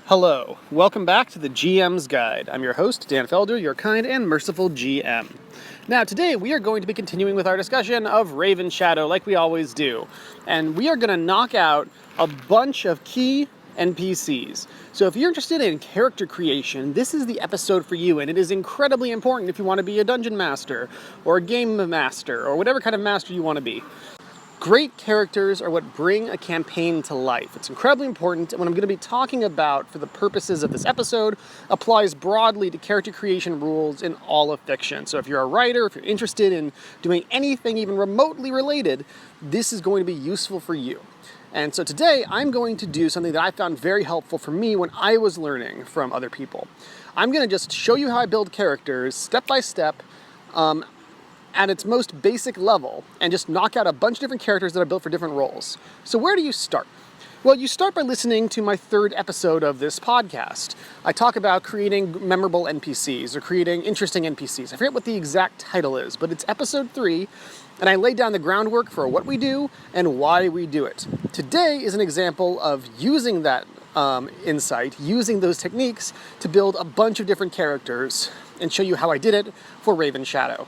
Hello, welcome back to the GM's Guide. I'm your host, Dan Felder, your kind and merciful GM. Now, today we are going to be continuing with our discussion of Ravenshadow like we always do. And we are going to knock out a bunch of key NPCs. So if you're interested in character creation, this is the episode for you, and it is incredibly important if you want to be a dungeon master, or a game master, or whatever kind of master you want to be. Great characters are what bring a campaign to life. It's incredibly important, and what I'm going to be talking about for the purposes of this episode applies broadly to character creation rules in all of fiction. So if you're a writer, if you're interested in doing anything even remotely related, this is going to be useful for you. And so today I'm going to do something that I found very helpful for me when I was learning from other people. I'm going to just show you how I build characters step by step, at its most basic level, and just knock out a bunch of different characters that are built for different roles. So where do you start? Well, you start by listening to my third episode of this podcast. I talk about creating memorable NPCs or creating interesting NPCs. I forget what the exact title is, but it's episode 3, and I lay down the groundwork for what we do and why we do it. Today is an example of using that insight, using those techniques to build a bunch of different characters and show you how I did it for Ravenshadow.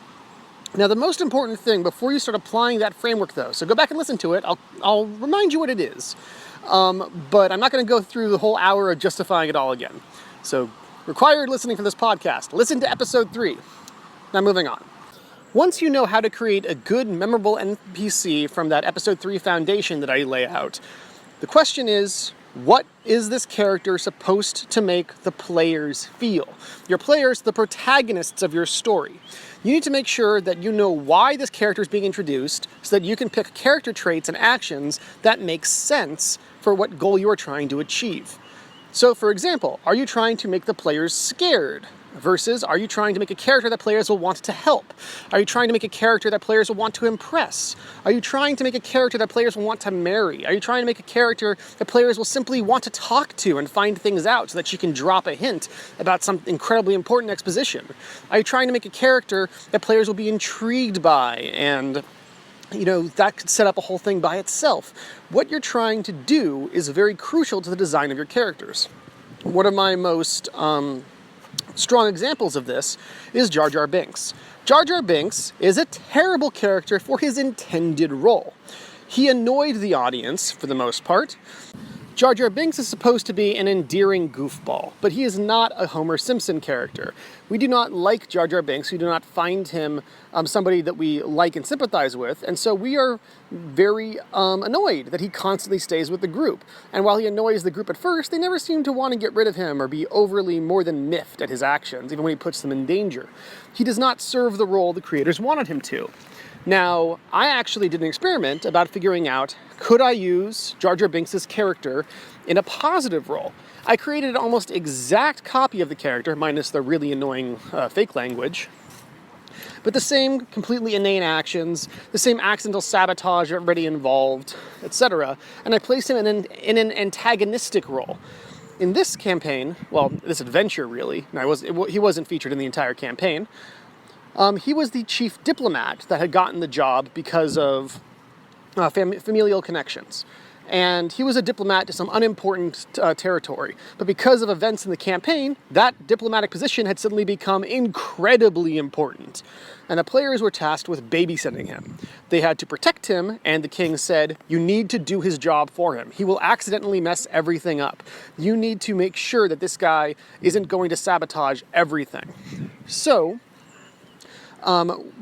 Now, the most important thing before you start applying that framework, though, so go back and listen to it. I'll remind you what it is, but I'm not going to go through the whole hour of justifying it all again. So, required listening for this podcast. Listen to episode 3. Now, moving on. Once you know how to create a good, memorable NPC from that episode 3 foundation that I lay out, the question is, what is this character supposed to make the players feel? Your players, the protagonists of your story. You need to make sure that you know why this character is being introduced so that you can pick character traits and actions that make sense for what goal you are trying to achieve. So, for example, are you trying to make the players scared? Versus, are you trying to make a character that players will want to help? Are you trying to make a character that players will want to impress? Are you trying to make a character that players will want to marry? Are you trying to make a character that players will simply want to talk to and find things out so that she can drop a hint about some incredibly important exposition? Are you trying to make a character that players will be intrigued by and that could set up a whole thing by itself? What you're trying to do is very crucial to the design of your characters. One of my most strong examples of this is Jar Jar Binks. Jar Jar Binks is a terrible character for his intended role. He annoyed the audience for the most part. Jar Jar Binks is supposed to be an endearing goofball, but he is not a Homer Simpson character. We do not like Jar Jar Binks. We do not find him somebody that we like and sympathize with, and so we are very annoyed that he constantly stays with the group. And while he annoys the group at first, they never seem to want to get rid of him or be overly more than miffed at his actions, even when he puts them in danger. He does not serve the role the creators wanted him to. Now, I actually did an experiment about figuring out, could I use Jar Jar Binks' character in a positive role? I created an almost exact copy of the character, minus the really annoying fake language, but the same completely inane actions, the same accidental sabotage already involved, etc., and I placed him in an antagonistic role. In this campaign, well, this adventure really, he wasn't featured in the entire campaign. He was the chief diplomat that had gotten the job because of familial connections. And he was a diplomat to some unimportant territory. But because of events in the campaign, that diplomatic position had suddenly become incredibly important. And the players were tasked with babysitting him. They had to protect him, and the king said, you need to do his job for him. He will accidentally mess everything up. You need to make sure that this guy isn't going to sabotage everything. So,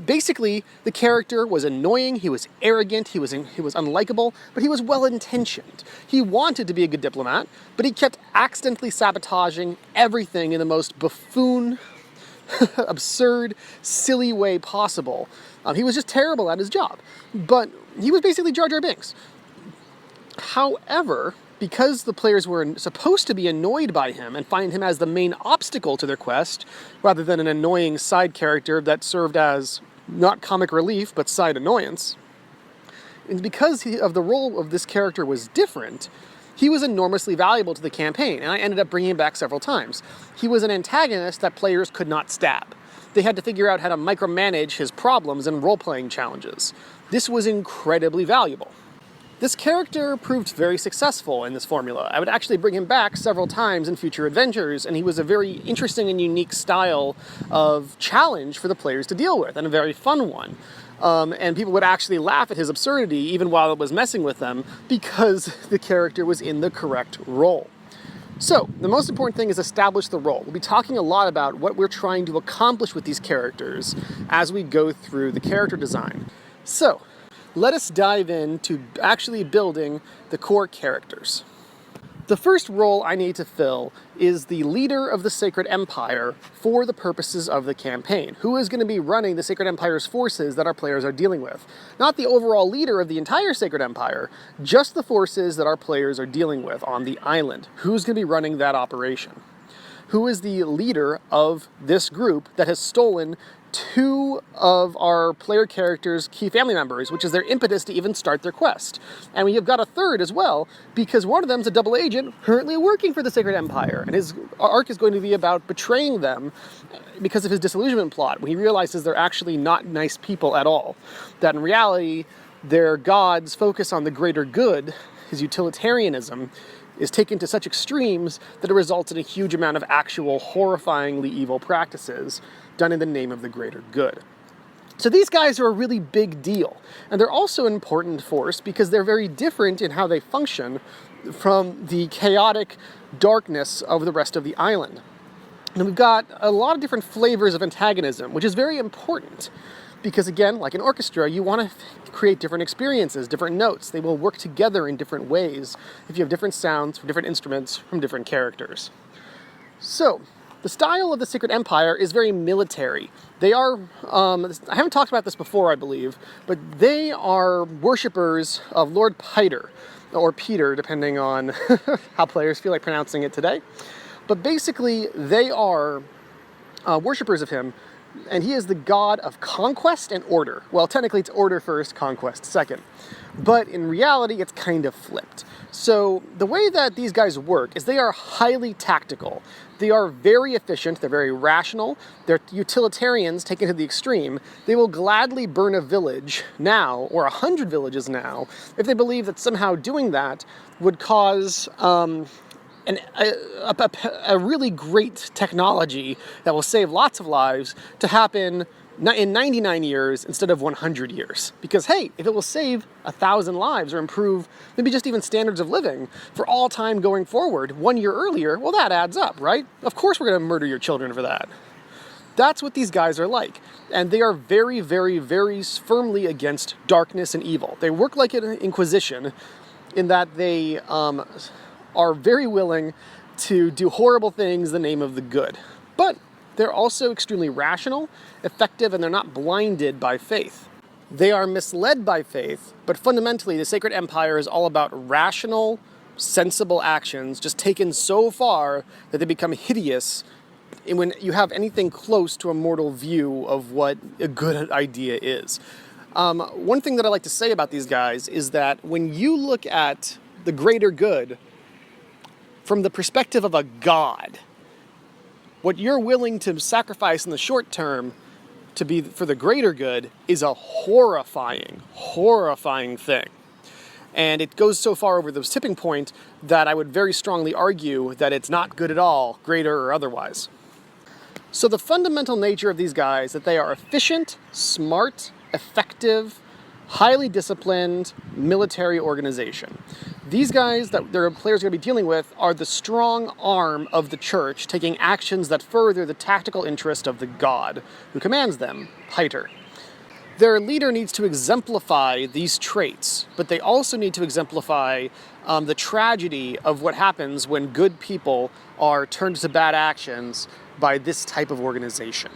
basically, the character was annoying, he was arrogant, he was unlikable, but he was well-intentioned. He wanted to be a good diplomat, but he kept accidentally sabotaging everything in the most buffoon, absurd, silly way possible. He was just terrible at his job, but he was basically Jar Jar Binks. However, because the players were supposed to be annoyed by him and find him as the main obstacle to their quest, rather than an annoying side character that served as not comic relief, but side annoyance, and because the role of this character was different, he was enormously valuable to the campaign, and I ended up bringing him back several times. He was an antagonist that players could not stab. They had to figure out how to micromanage his problems and role-playing challenges. This was incredibly valuable. This character proved very successful in this formula. I would actually bring him back several times in future adventures, and he was a very interesting and unique style of challenge for the players to deal with, and a very fun one. And people would actually laugh at his absurdity even while it was messing with them, because the character was in the correct role. So, the most important thing is establish the role. We'll be talking a lot about what we're trying to accomplish with these characters as we go through the character design. So, let us dive into actually building the core characters. The first role I need to fill is the leader of the Sacred Empire for the purposes of the campaign. Who is going to be running the Sacred Empire's forces that our players are dealing with? Not the overall leader of the entire Sacred Empire, just the forces that our players are dealing with on the island. Who's going to be running that operation? Who is the leader of this group that has stolen two of our player characters' key family members, which is their impetus to even start their quest? And we have got a third as well, because one of them is a double agent currently working for the Sacred Empire, and his arc is going to be about betraying them because of his disillusionment plot, when he realizes they're actually not nice people at all. That in reality, their gods focus on the greater good. His utilitarianism is taken to such extremes that it results in a huge amount of actual horrifyingly evil practices done in the name of the greater good. So these guys are a really big deal, and they're also an important force because they're very different in how they function from the chaotic darkness of the rest of the island. And we've got a lot of different flavors of antagonism, which is very important because, again, like an orchestra, you want to create different experiences, different notes. They will work together in different ways if you have different sounds from different instruments from different characters. So, the style of the Sacred Empire is very military. They are, I haven't talked about this before, I believe, but they are worshippers of Lord Piter, or Peter, depending on how players feel like pronouncing it today. But basically, they are worshippers of him, and he is the god of conquest and order. Well, technically it's order first, conquest second. But in reality, it's kind of flipped. So the way that these guys work is they are highly tactical. They are very efficient, they're very rational, they're utilitarians taken to the extreme. They will gladly burn a village now, or 100 villages now, if they believe that somehow doing that would cause a really great technology that will save lots of lives to happen in 99 years instead of 100 years. Because, hey, if it will save 1,000 lives or improve maybe just even standards of living for all time going forward 1 year earlier, well, that adds up, right? Of course we're going to murder your children for that. That's what these guys are like. And they are very, very, very firmly against darkness and evil. They work like an inquisition in that they are very willing to do horrible things in the name of the good. But they're also extremely rational, effective, and they're not blinded by faith. They are misled by faith, but fundamentally the Sacred Empire is all about rational, sensible actions just taken so far that they become hideous when you have anything close to a mortal view of what a good idea is. One thing that I like to say about these guys is that when you look at the greater good from the perspective of a god, what you're willing to sacrifice in the short term to be for the greater good is a horrifying, horrifying thing. And it goes so far over this tipping point that I would very strongly argue that it's not good at all, greater or otherwise. So the fundamental nature of these guys is that they are efficient, smart, effective, highly disciplined military organization. These guys that their players are going to be dealing with are the strong arm of the church, taking actions that further the tactical interest of the god who commands them, Piter. Their leader needs to exemplify these traits, but they also need to exemplify the tragedy of what happens when good people are turned to bad actions by this type of organization.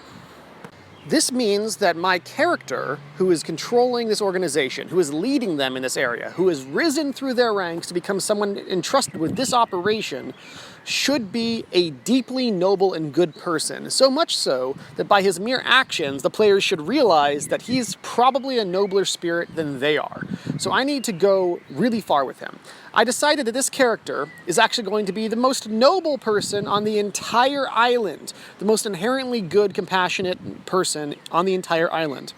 This means that my character, who is controlling this organization, who is leading them in this area, who has risen through their ranks to become someone entrusted with this operation, should be a deeply noble and good person. So much so that by his mere actions, the players should realize that he's probably a nobler spirit than they are. So I need to go really far with him. I decided that this character is actually going to be the most noble person on the entire island, the most inherently good, compassionate person on the entire island.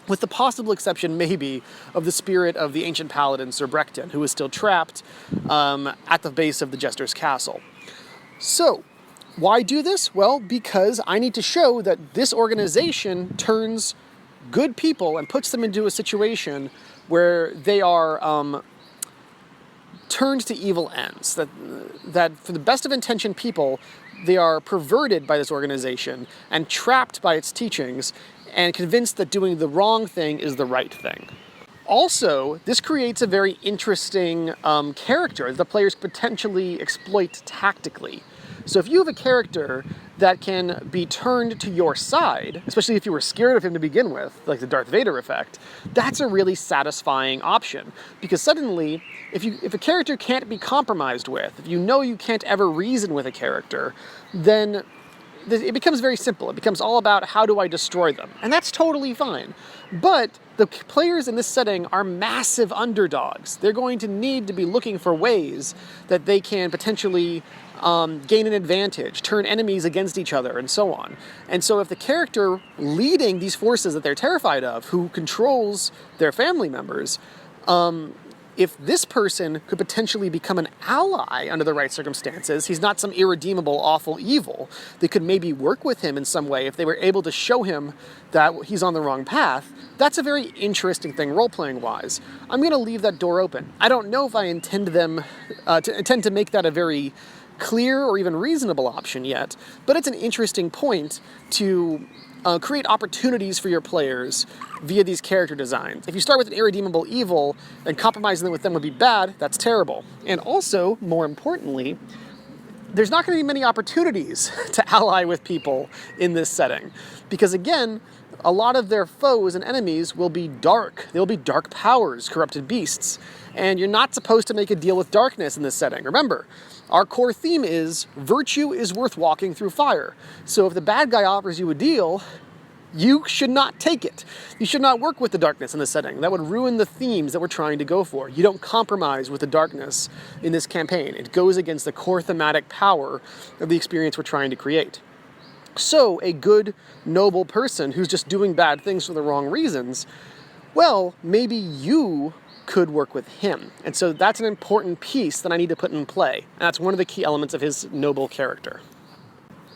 with the possible exception, maybe, of the spirit of the ancient paladin Sir Brecton, who is still trapped at the base of the Jester's castle. So, why do this? Well, because I need to show that this organization turns good people and puts them into a situation where they are turned to evil ends. That for the best of intentioned people, they are perverted by this organization and trapped by its teachings and convinced that doing the wrong thing is the right thing. Also, this creates a very interesting character that the players potentially exploit tactically. So if you have a character that can be turned to your side, especially if you were scared of him to begin with, like the Darth Vader effect, that's a really satisfying option. Because suddenly, if a character can't be compromised with, if you know you can't ever reason with a character, then it becomes very simple. It becomes all about how do I destroy them. And that's totally fine. But the players in this setting are massive underdogs. They're going to need to be looking for ways that they can potentially gain an advantage, turn enemies against each other, and so on. And so if the character leading these forces that they're terrified of, who controls their family members, if this person could potentially become an ally under the right circumstances, he's not some irredeemable, awful evil. They could maybe work with him in some way if they were able to show him that he's on the wrong path. That's a very interesting thing role-playing wise. I'm going to leave that door open. I don't know if I intend to make that a very clear or even reasonable option yet, but it's an interesting point to create opportunities for your players via these character designs. If you start with an irredeemable evil and compromising with them would be bad, that's terrible. And also, more importantly, there's not going to be many opportunities to ally with people in this setting. Because again, a lot of their foes and enemies will be dark. They'll be dark powers, corrupted beasts. And you're not supposed to make a deal with darkness in this setting. Remember, our core theme is virtue is worth walking through fire. So if the bad guy offers you a deal, you should not take it. You should not work with the darkness in this setting. That would ruin the themes that we're trying to go for. You don't compromise with the darkness in this campaign. It goes against the core thematic power of the experience we're trying to create. So a good, noble person who's just doing bad things for the wrong reasons, well, maybe you could work with him. And so that's an important piece that I need to put in play. And that's one of the key elements of his noble character.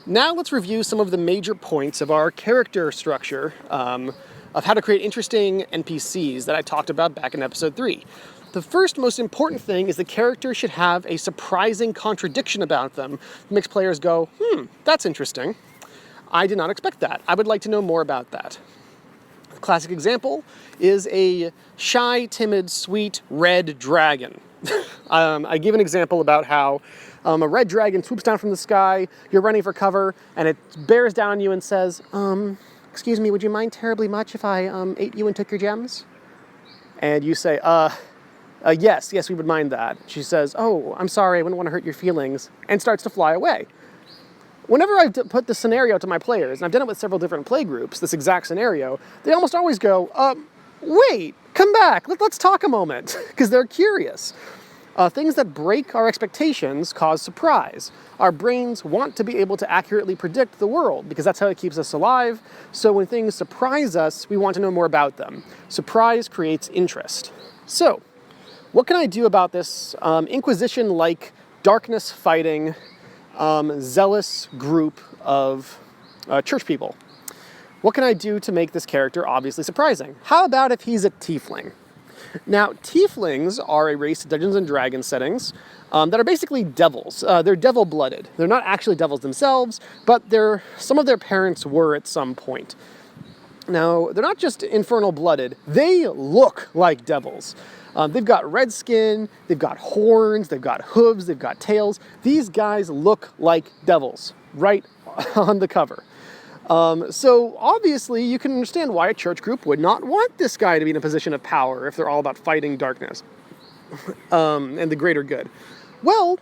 Now let's review some of the major points of our character structure of how to create interesting NPCs that I talked about back in episode 3. The first most important thing is the character should have a surprising contradiction about them that makes players go, that's interesting. I did not expect that. I would like to know more about that. A classic example is a shy, timid, sweet, red dragon. I give an example about how a red dragon swoops down from the sky, you're running for cover, and it bears down on you and says, excuse me, would you mind terribly much if I ate you and took your gems? And you say, yes, we would mind that. She says, oh, I'm sorry, I wouldn't want to hurt your feelings, and starts to fly away. Whenever I've put this scenario to my players, and I've done it with several different play groups, this exact scenario, they almost always go, wait, come back, let's talk a moment, because they're curious. Things that break our expectations cause surprise. Our brains want to be able to accurately predict the world, because that's how it keeps us alive. So when things surprise us, we want to know more about them. Surprise creates interest. So, what can I do about this Inquisition-like darkness fighting zealous group of church people? What can I do to make this character obviously surprising? How about if he's a tiefling? Now, tieflings are a race of Dungeons & Dragons settings that are basically devils. They're devil-blooded. They're not actually devils themselves, but some of their parents were at some point. Now, they're not just infernal-blooded. They look like devils. They've got red skin, they've got horns, they've got hooves, they've got tails. These guys look like devils, right on the cover. So obviously you can understand why a church group would not want this guy to be in a position of power if they're all about fighting darkness and the greater good. Well,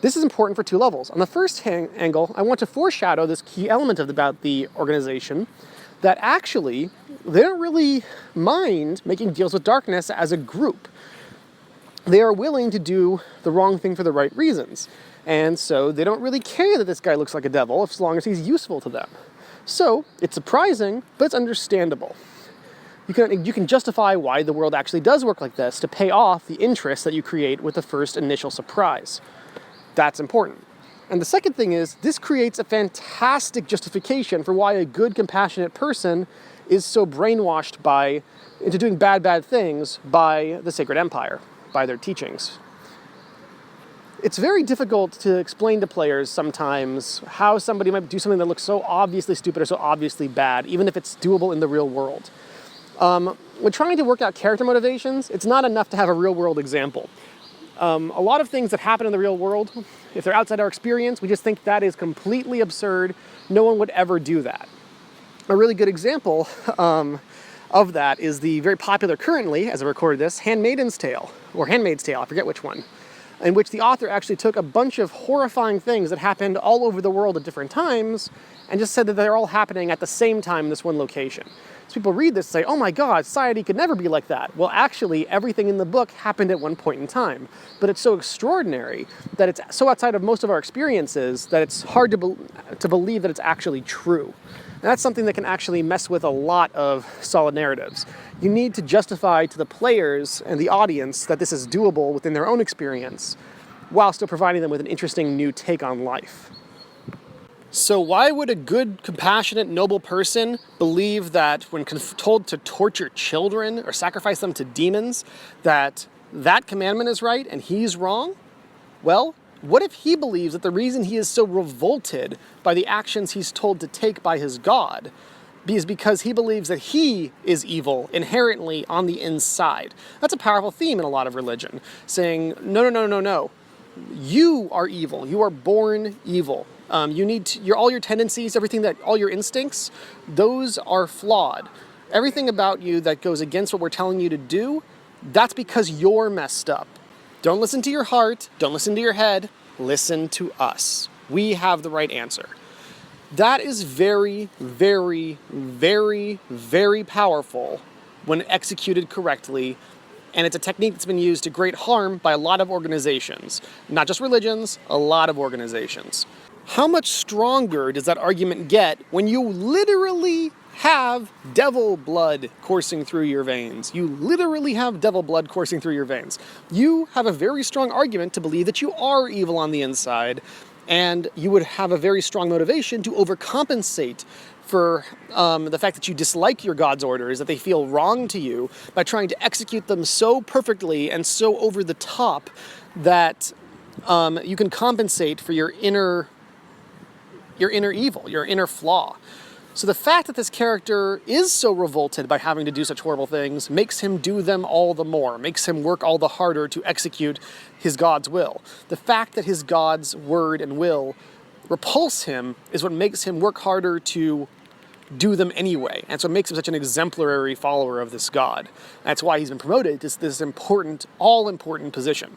this is important for two levels. On the first angle, I want to foreshadow this key element about the organization, that actually they don't really mind making deals with darkness as a group. They are willing to do the wrong thing for the right reasons. And so they don't really care that this guy looks like a devil as long as he's useful to them. So it's surprising, but it's understandable. You can justify why the world actually does work like this to pay off the interest that you create with the first initial surprise. That's important. And the second thing is, this creates a fantastic justification for why a good, compassionate person is so brainwashed into doing bad things by the Sacred Empire, by their teachings. It's very difficult to explain to players sometimes how somebody might do something that looks so obviously stupid or so obviously bad, even if it's doable in the real world. When trying to work out character motivations, it's not enough to have a real-world example. A lot of things that happen in the real world, if they're outside our experience, we just think that is completely absurd. No one would ever do that. A really good example of that is the very popular currently, as I recorded this, Handmaid's Tale, I forget which one, in which the author actually took a bunch of horrifying things that happened all over the world at different times and just said that they're all happening at the same time in this one location. So people read this and say, oh my God, society could never be like that. Well, actually, everything in the book happened at one point in time. But it's so extraordinary that it's so outside of most of our experiences that it's hard to believe that it's actually true. And that's something that can actually mess with a lot of solid narratives. You need to justify to the players and the audience that this is doable within their own experience, while still providing them with an interesting new take on life. So why would a good, compassionate, noble person believe that when told to torture children or sacrifice them to demons, that commandment is right and he's wrong? Well, what if he believes that the reason he is so revolted by the actions he's told to take by his God is because he believes that he is evil inherently on the inside? That's a powerful theme in a lot of religion, saying, no. You are evil. You are born evil. All your tendencies, all your instincts, those are flawed. Everything about you that goes against what we're telling you to do, that's because you're messed up. Don't listen to your heart. Don't listen to your head. Listen to us. We have the right answer. That is very, very, very, very powerful when executed correctly. And it's a technique that's been used to great harm by a lot of organizations. Not just religions, a lot of organizations. How much stronger does that argument get when you literally have devil blood coursing through your veins? You literally have devil blood coursing through your veins. You have a very strong argument to believe that you are evil on the inside, and you would have a very strong motivation to overcompensate for the fact that you dislike your God's orders, that they feel wrong to you, by trying to execute them so perfectly and so over the top that you can compensate for your inner evil, your inner flaw. So the fact that this character is so revolted by having to do such horrible things makes him do them all the more, makes him work all the harder to execute his God's will. The fact that his God's word and will repulse him is what makes him work harder to do them anyway. And so it makes him such an exemplary follower of this God. That's why he's been promoted to this important, all-important position.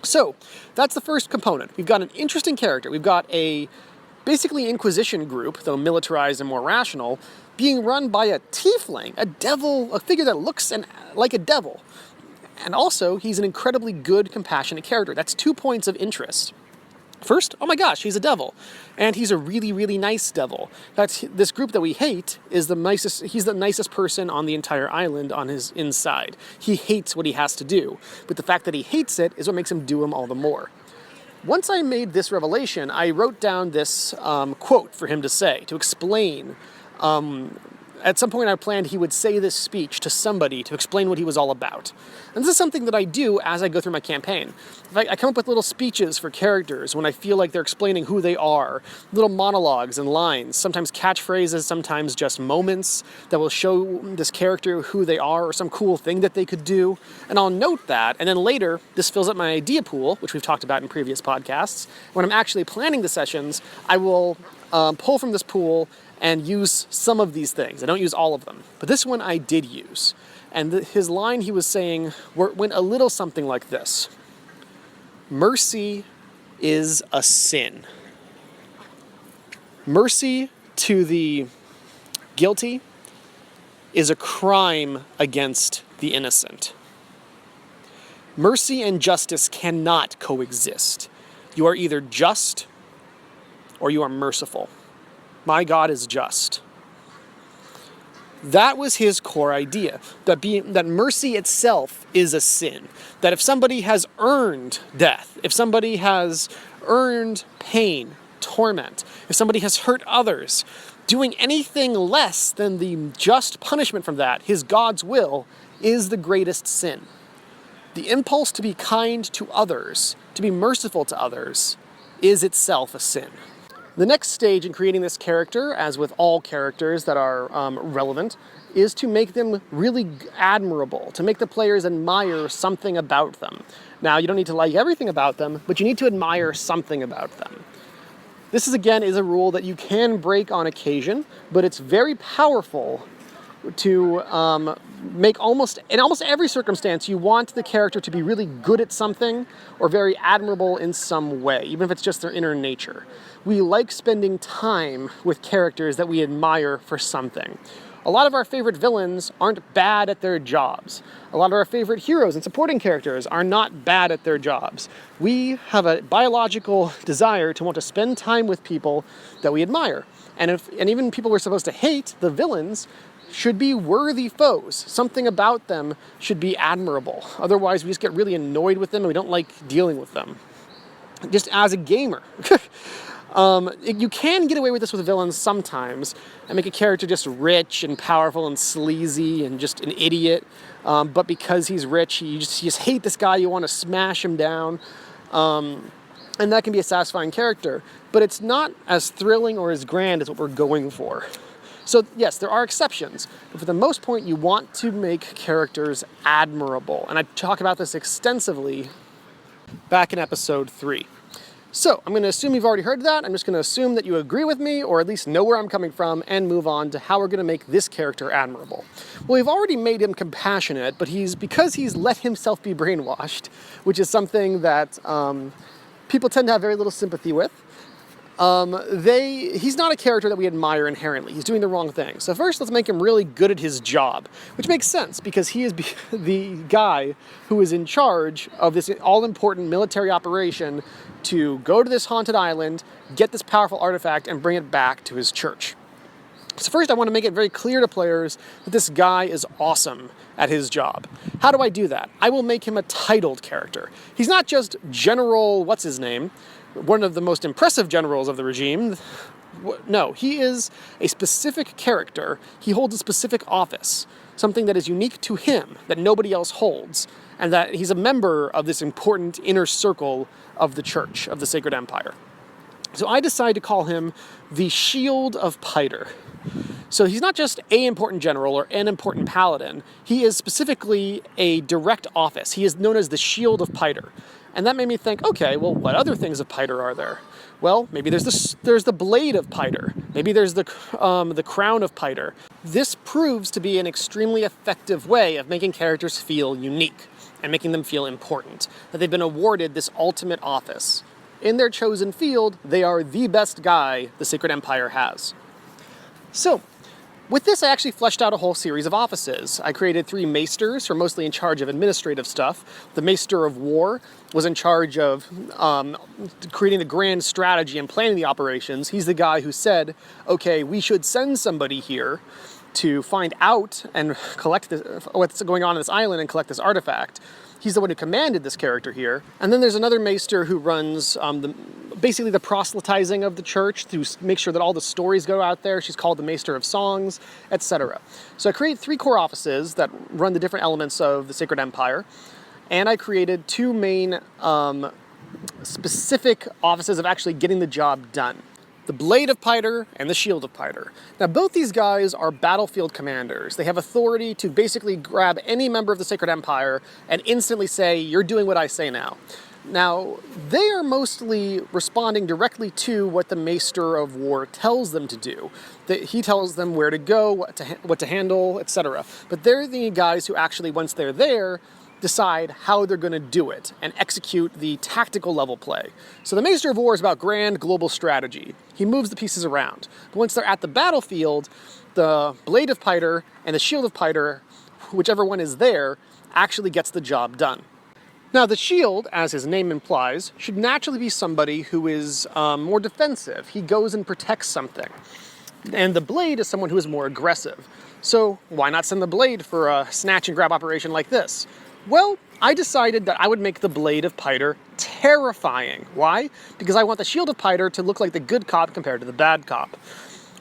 So that's the first component. We've got an interesting character. We've got a basically Inquisition group, though militarized and more rational, being run by a tiefling, a devil, a figure that looks like a devil. And also, he's an incredibly good, compassionate character. That's 2 points of interest. First, oh my gosh, he's a devil. And he's a really, really nice devil. This group that we hate is he's the nicest person on the entire island on his inside. He hates what he has to do. But the fact that he hates it is what makes him do him all the more. Once I made this revelation, I wrote down this quote for him to say, to explain. At some point I planned he would say this speech to somebody to explain what he was all about. And this is something that I do as I go through my campaign. I come up with little speeches for characters when I feel like they're explaining who they are, little monologues and lines, sometimes catchphrases, sometimes just moments that will show this character who they are or some cool thing that they could do. And I'll note that, and then later this fills up my idea pool, which we've talked about in previous podcasts. When I'm actually planning the sessions, I will pull from this pool and use some of these things. I don't use all of them. But this one I did use. And his line he was saying went a little something like this. Mercy is a sin. Mercy to the guilty is a crime against the innocent. Mercy and justice cannot coexist. You are either just or you are merciful. My God is just. That was his core idea, that mercy itself is a sin. That if somebody has earned death, if somebody has earned pain, torment, if somebody has hurt others, doing anything less than the just punishment from that, his God's will, is the greatest sin. The impulse to be kind to others, to be merciful to others, is itself a sin. The next stage in creating this character, as with all characters that are relevant, is to make them really admirable, to make the players admire something about them. Now, you don't need to like everything about them, but you need to admire something about them. This is a rule that you can break on occasion, but it's very powerful to make in almost every circumstance, you want the character to be really good at something or very admirable in some way, even if it's just their inner nature. We like spending time with characters that we admire for something. A lot of our favorite villains aren't bad at their jobs. A lot of our favorite heroes and supporting characters are not bad at their jobs. We have a biological desire to want to spend time with people that we admire. And even people we're supposed to hate, the villains, should be worthy foes. Something about them should be admirable. Otherwise, we just get really annoyed with them and we don't like dealing with them. Just as a gamer. You can get away with this with villains sometimes and make a character just rich and powerful and sleazy and just an idiot. But because he's rich, you just hate this guy, you want to smash him down. And that can be a satisfying character. But it's not as thrilling or as grand as what we're going for. So yes, there are exceptions, but for the most part, you want to make characters admirable. And I talk about this extensively back in episode 3. So I'm going to assume you've already heard that. I'm just going to assume that you agree with me, or at least know where I'm coming from, and move on to how we're going to make this character admirable. Well, we've already made him compassionate, but because he's let himself be brainwashed, which is something that people tend to have very little sympathy with. He's not a character that we admire inherently. He's doing the wrong thing. So first, let's make him really good at his job, which makes sense because he is the guy who is in charge of this all-important military operation to go to this haunted island, get this powerful artifact, and bring it back to his church. So first, I want to make it very clear to players that this guy is awesome at his job. How do I do that? I will make him a titled character. He's not just General what's-his-name, one of the most impressive generals of the regime. No, he is a specific character. He holds a specific office, something that is unique to him, that nobody else holds, and that he's a member of this important inner circle of the Church, of the Sacred Empire. So I decided to call him the Shield of Piter. So he's not just an important general or an important paladin. He is specifically a direct office. He is known as the Shield of Piter. And that made me think, okay, well, what other things of Piter are there? Well, maybe there's the Blade of Piter. Maybe there's the Crown of Piter. This proves to be an extremely effective way of making characters feel unique and making them feel important, that they've been awarded this ultimate office. In their chosen field, they are the best guy the Sacred Empire has. So, with this, I actually fleshed out a whole series of offices. I created 3 maesters who are mostly in charge of administrative stuff. The Maester of War was in charge of creating the grand strategy and planning the operations. He's the guy who said, okay, we should send somebody here to find out and collect what's going on this island and collect this artifact. He's the one who commanded this character here. And then there's another maester who runs basically the proselytizing of the church to make sure that all the stories go out there. She's called the Maester of Songs, etc. So I created 3 core offices that run the different elements of the Sacred Empire. And I created 2 main specific offices of actually getting the job done. The Blade of Piter and the Shield of Piter. Now, both these guys are battlefield commanders. They have authority to basically grab any member of the Sacred Empire and instantly say, you're doing what I say now. Now, they are mostly responding directly to what the Maester of War tells them to do. He tells them where to go, what to handle, etc. But they're the guys who actually, once they're there, decide how they're going to do it and execute the tactical level play. So the Maester of War is about grand global strategy. He moves the pieces around. But once they're at the battlefield, the Blade of Piter and the Shield of Piter, whichever one is there, actually gets the job done. Now, the Shield, as his name implies, should naturally be somebody who is more defensive. He goes and protects something. And the Blade is someone who is more aggressive. So why not send the Blade for a snatch and grab operation like this? Well, I decided that I would make the Blade of Piter terrifying. Why? Because I want the Shield of Piter to look like the good cop compared to the bad cop.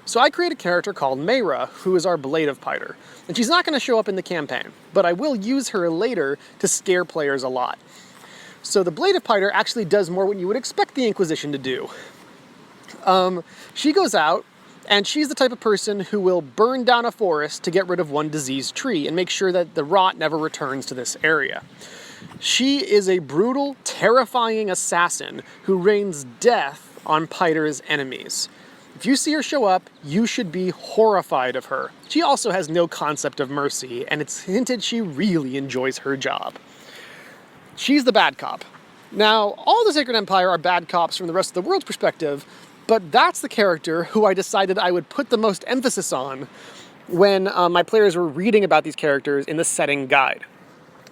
So I create a character called Mayra, who is our Blade of Piter. And she's not going to show up in the campaign, but I will use her later to scare players a lot. So the Blade of Piter actually does more what you would expect the Inquisition to do. She goes out, and she's the type of person who will burn down a forest to get rid of one diseased tree and make sure that the rot never returns to this area. She is a brutal, terrifying assassin who rains death on Piter's enemies. If you see her show up, you should be horrified of her. She also has no concept of mercy, and it's hinted she really enjoys her job. She's the bad cop. Now, all the Sacred Empire are bad cops from the rest of the world's perspective, but that's the character who I decided I would put the most emphasis on when my players were reading about these characters in the setting guide.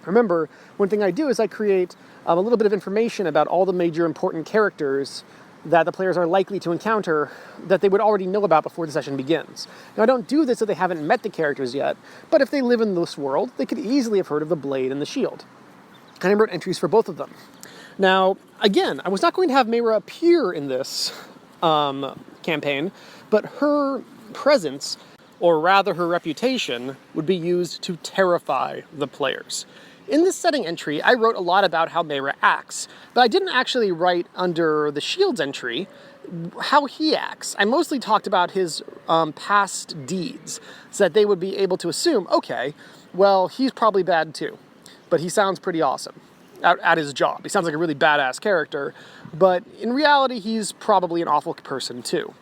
Remember, one thing I do is I create a little bit of information about all the major important characters that the players are likely to encounter that they would already know about before the session begins. Now, I don't do this if they haven't met the characters yet, but if they live in this world, they could easily have heard of the Blade and the Shield. And I wrote entries for both of them. Now, again, I was not going to have Mayra appear in this campaign, but her presence, or rather her reputation, would be used to terrify the players. In this setting entry, I wrote a lot about how Mayra acts, but I didn't actually write under the Shield's entry how he acts. I mostly talked about his past deeds, so that they would be able to assume, okay, well, he's probably bad too, but he sounds pretty awesome at his job. He sounds like a really badass character, but in reality, he's probably an awful person too.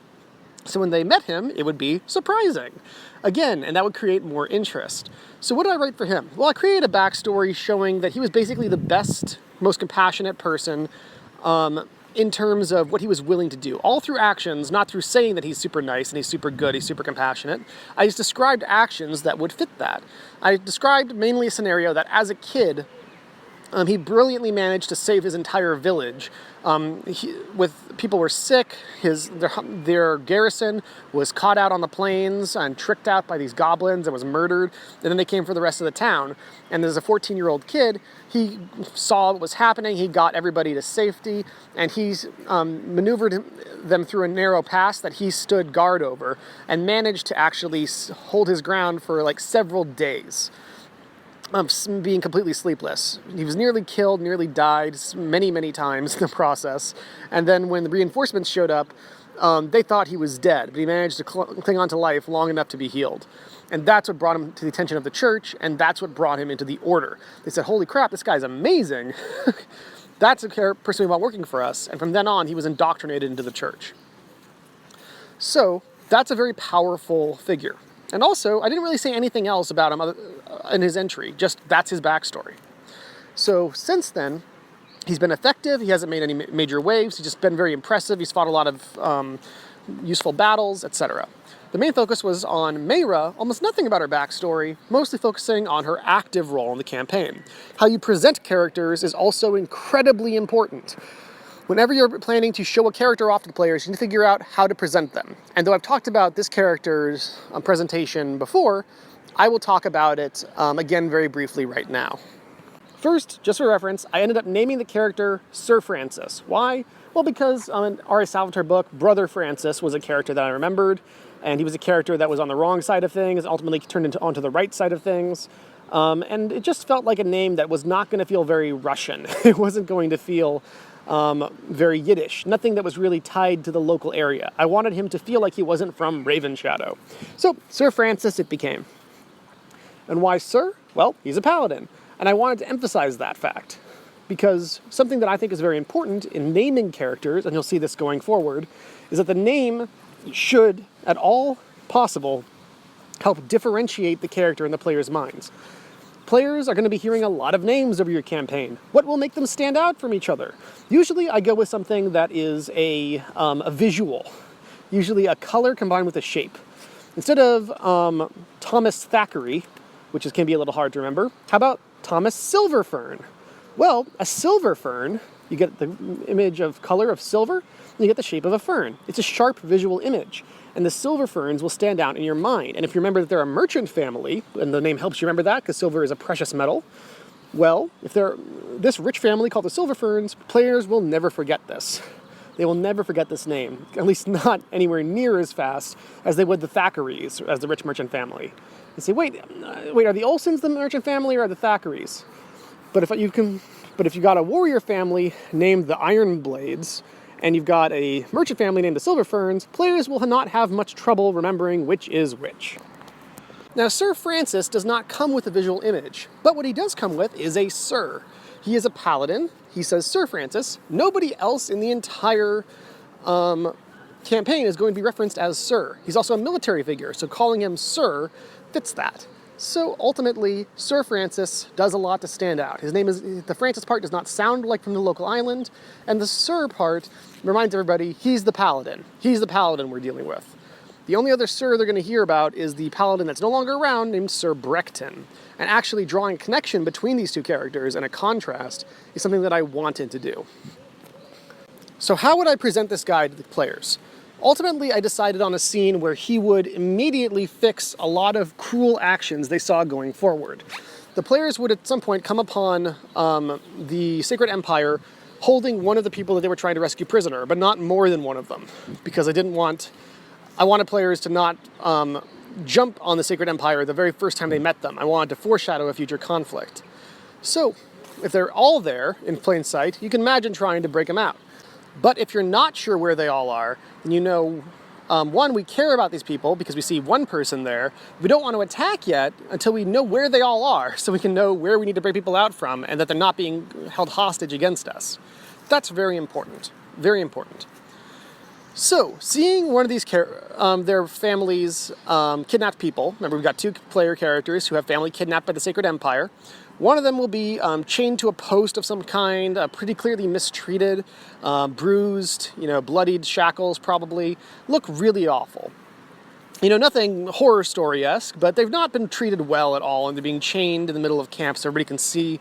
So when they met him, it would be surprising. Again, and that would create more interest. So what did I write for him? Well, I created a backstory showing that he was basically the best, most compassionate person in terms of what he was willing to do. All through actions, not through saying that he's super nice and he's super good, he's super compassionate. I just described actions that would fit that. I described mainly a scenario that as a kid, he brilliantly managed to save his entire village. People were sick, their garrison was caught out on the plains and tricked out by these goblins and was murdered. And then they came for the rest of the town. And as a 14-year-old kid, he saw what was happening. He got everybody to safety, and he maneuvered them through a narrow pass that he stood guard over and managed to actually hold his ground for like several days. Being completely sleepless. He was nearly killed, nearly died many, many times in the process. And then when the reinforcements showed up, they thought he was dead, but he managed to cling on to life long enough to be healed. And that's what brought him to the attention of the church, and that's what brought him into the order. They said, holy crap, this guy's amazing. That's a person we want working for us. And from then on, he was indoctrinated into the church. So that's a very powerful figure. And also, I didn't really say anything else about him in his entry, just that's his backstory. So since then, he's been effective, he hasn't made any major waves, he's just been very impressive, he's fought a lot of useful battles, etc. The main focus was on Mayra, almost nothing about her backstory, mostly focusing on her active role in the campaign. How you present characters is also incredibly important. Whenever you're planning to show a character off to the players, you need to figure out how to present them. And though I've talked about this character's presentation before, I will talk about it again very briefly right now. First, just for reference, I ended up naming the character Sir Francis. Why? Well, because in R.A. Salvatore book, Brother Francis was a character that I remembered, and he was a character that was on the wrong side of things, ultimately turned onto the right side of things. And it just felt like a name that was not going to feel very Russian. It wasn't going to feel very Yiddish, nothing that was really tied to the local area. I wanted him to feel like he wasn't from Ravenshadow. So, Sir Francis it became. And why Sir? Well, he's a paladin. And I wanted to emphasize that fact, because something that I think is very important in naming characters, and you'll see this going forward, is that the name should, at all possible, help differentiate the character in the player's minds. Players are going to be hearing a lot of names over your campaign. What will make them stand out from each other? Usually I go with something that is a visual, usually a color combined with a shape. Instead of Thomas Thackeray, can be a little hard to remember, how about Thomas Silverfern? Well, a silver fern You get the image of color of silver, and you get the shape of a fern. It's a sharp visual image, and the silver ferns will stand out in your mind. And if you remember that they're a merchant family, and the name helps you remember that because silver is a precious metal, well, if they're this rich family called the Silver Ferns, players will never forget this. They will never forget this name, at least not anywhere near as fast as they would the Thackerys as the rich merchant family. You say, wait, are the Olsons the merchant family or are the Thackerys? But if you got a warrior family named the Iron Blades, and you've got a merchant family named the Silver Ferns, players will not have much trouble remembering which is which. Now, Sir Francis does not come with a visual image, but what he does come with is a Sir. He is a paladin. He says Sir Francis. Nobody else in the entire campaign is going to be referenced as Sir. He's also a military figure, so calling him Sir fits that. So ultimately, Sir Francis does a lot to stand out. His name is, the Francis part does not sound like from the local island, and the Sir part reminds everybody he's the paladin. He's the paladin we're dealing with. The only other Sir they're going to hear about is the paladin that's no longer around named Sir Brecton. And actually drawing a connection between these two characters and a contrast is something that I wanted to do. So how would I present this guide to the players? Ultimately, I decided on a scene where he would immediately fix a lot of cruel actions they saw going forward. The players would at some point come upon the Sacred Empire holding one of the people that they were trying to rescue prisoner, but not more than one of them, because I wanted players to not jump on the Sacred Empire the very first time they met them. I wanted to foreshadow a future conflict. So, if they're all there in plain sight, you can imagine trying to break them out. But if you're not sure where they all are, then you know, one, we care about these people because we see one person there. We don't want to attack yet until we know where they all are, so we can know where we need to break people out from and that they're not being held hostage against us. That's very important. Very important. So, seeing one of these their families kidnapped people. Remember, we've got two player characters who have family kidnapped by the Sacred Empire. One of them will be chained to a post of some kind, pretty clearly mistreated, bruised, bloodied shackles probably. Look really awful. Nothing horror story-esque, but they've not been treated well at all, and they're being chained in the middle of camp so everybody can see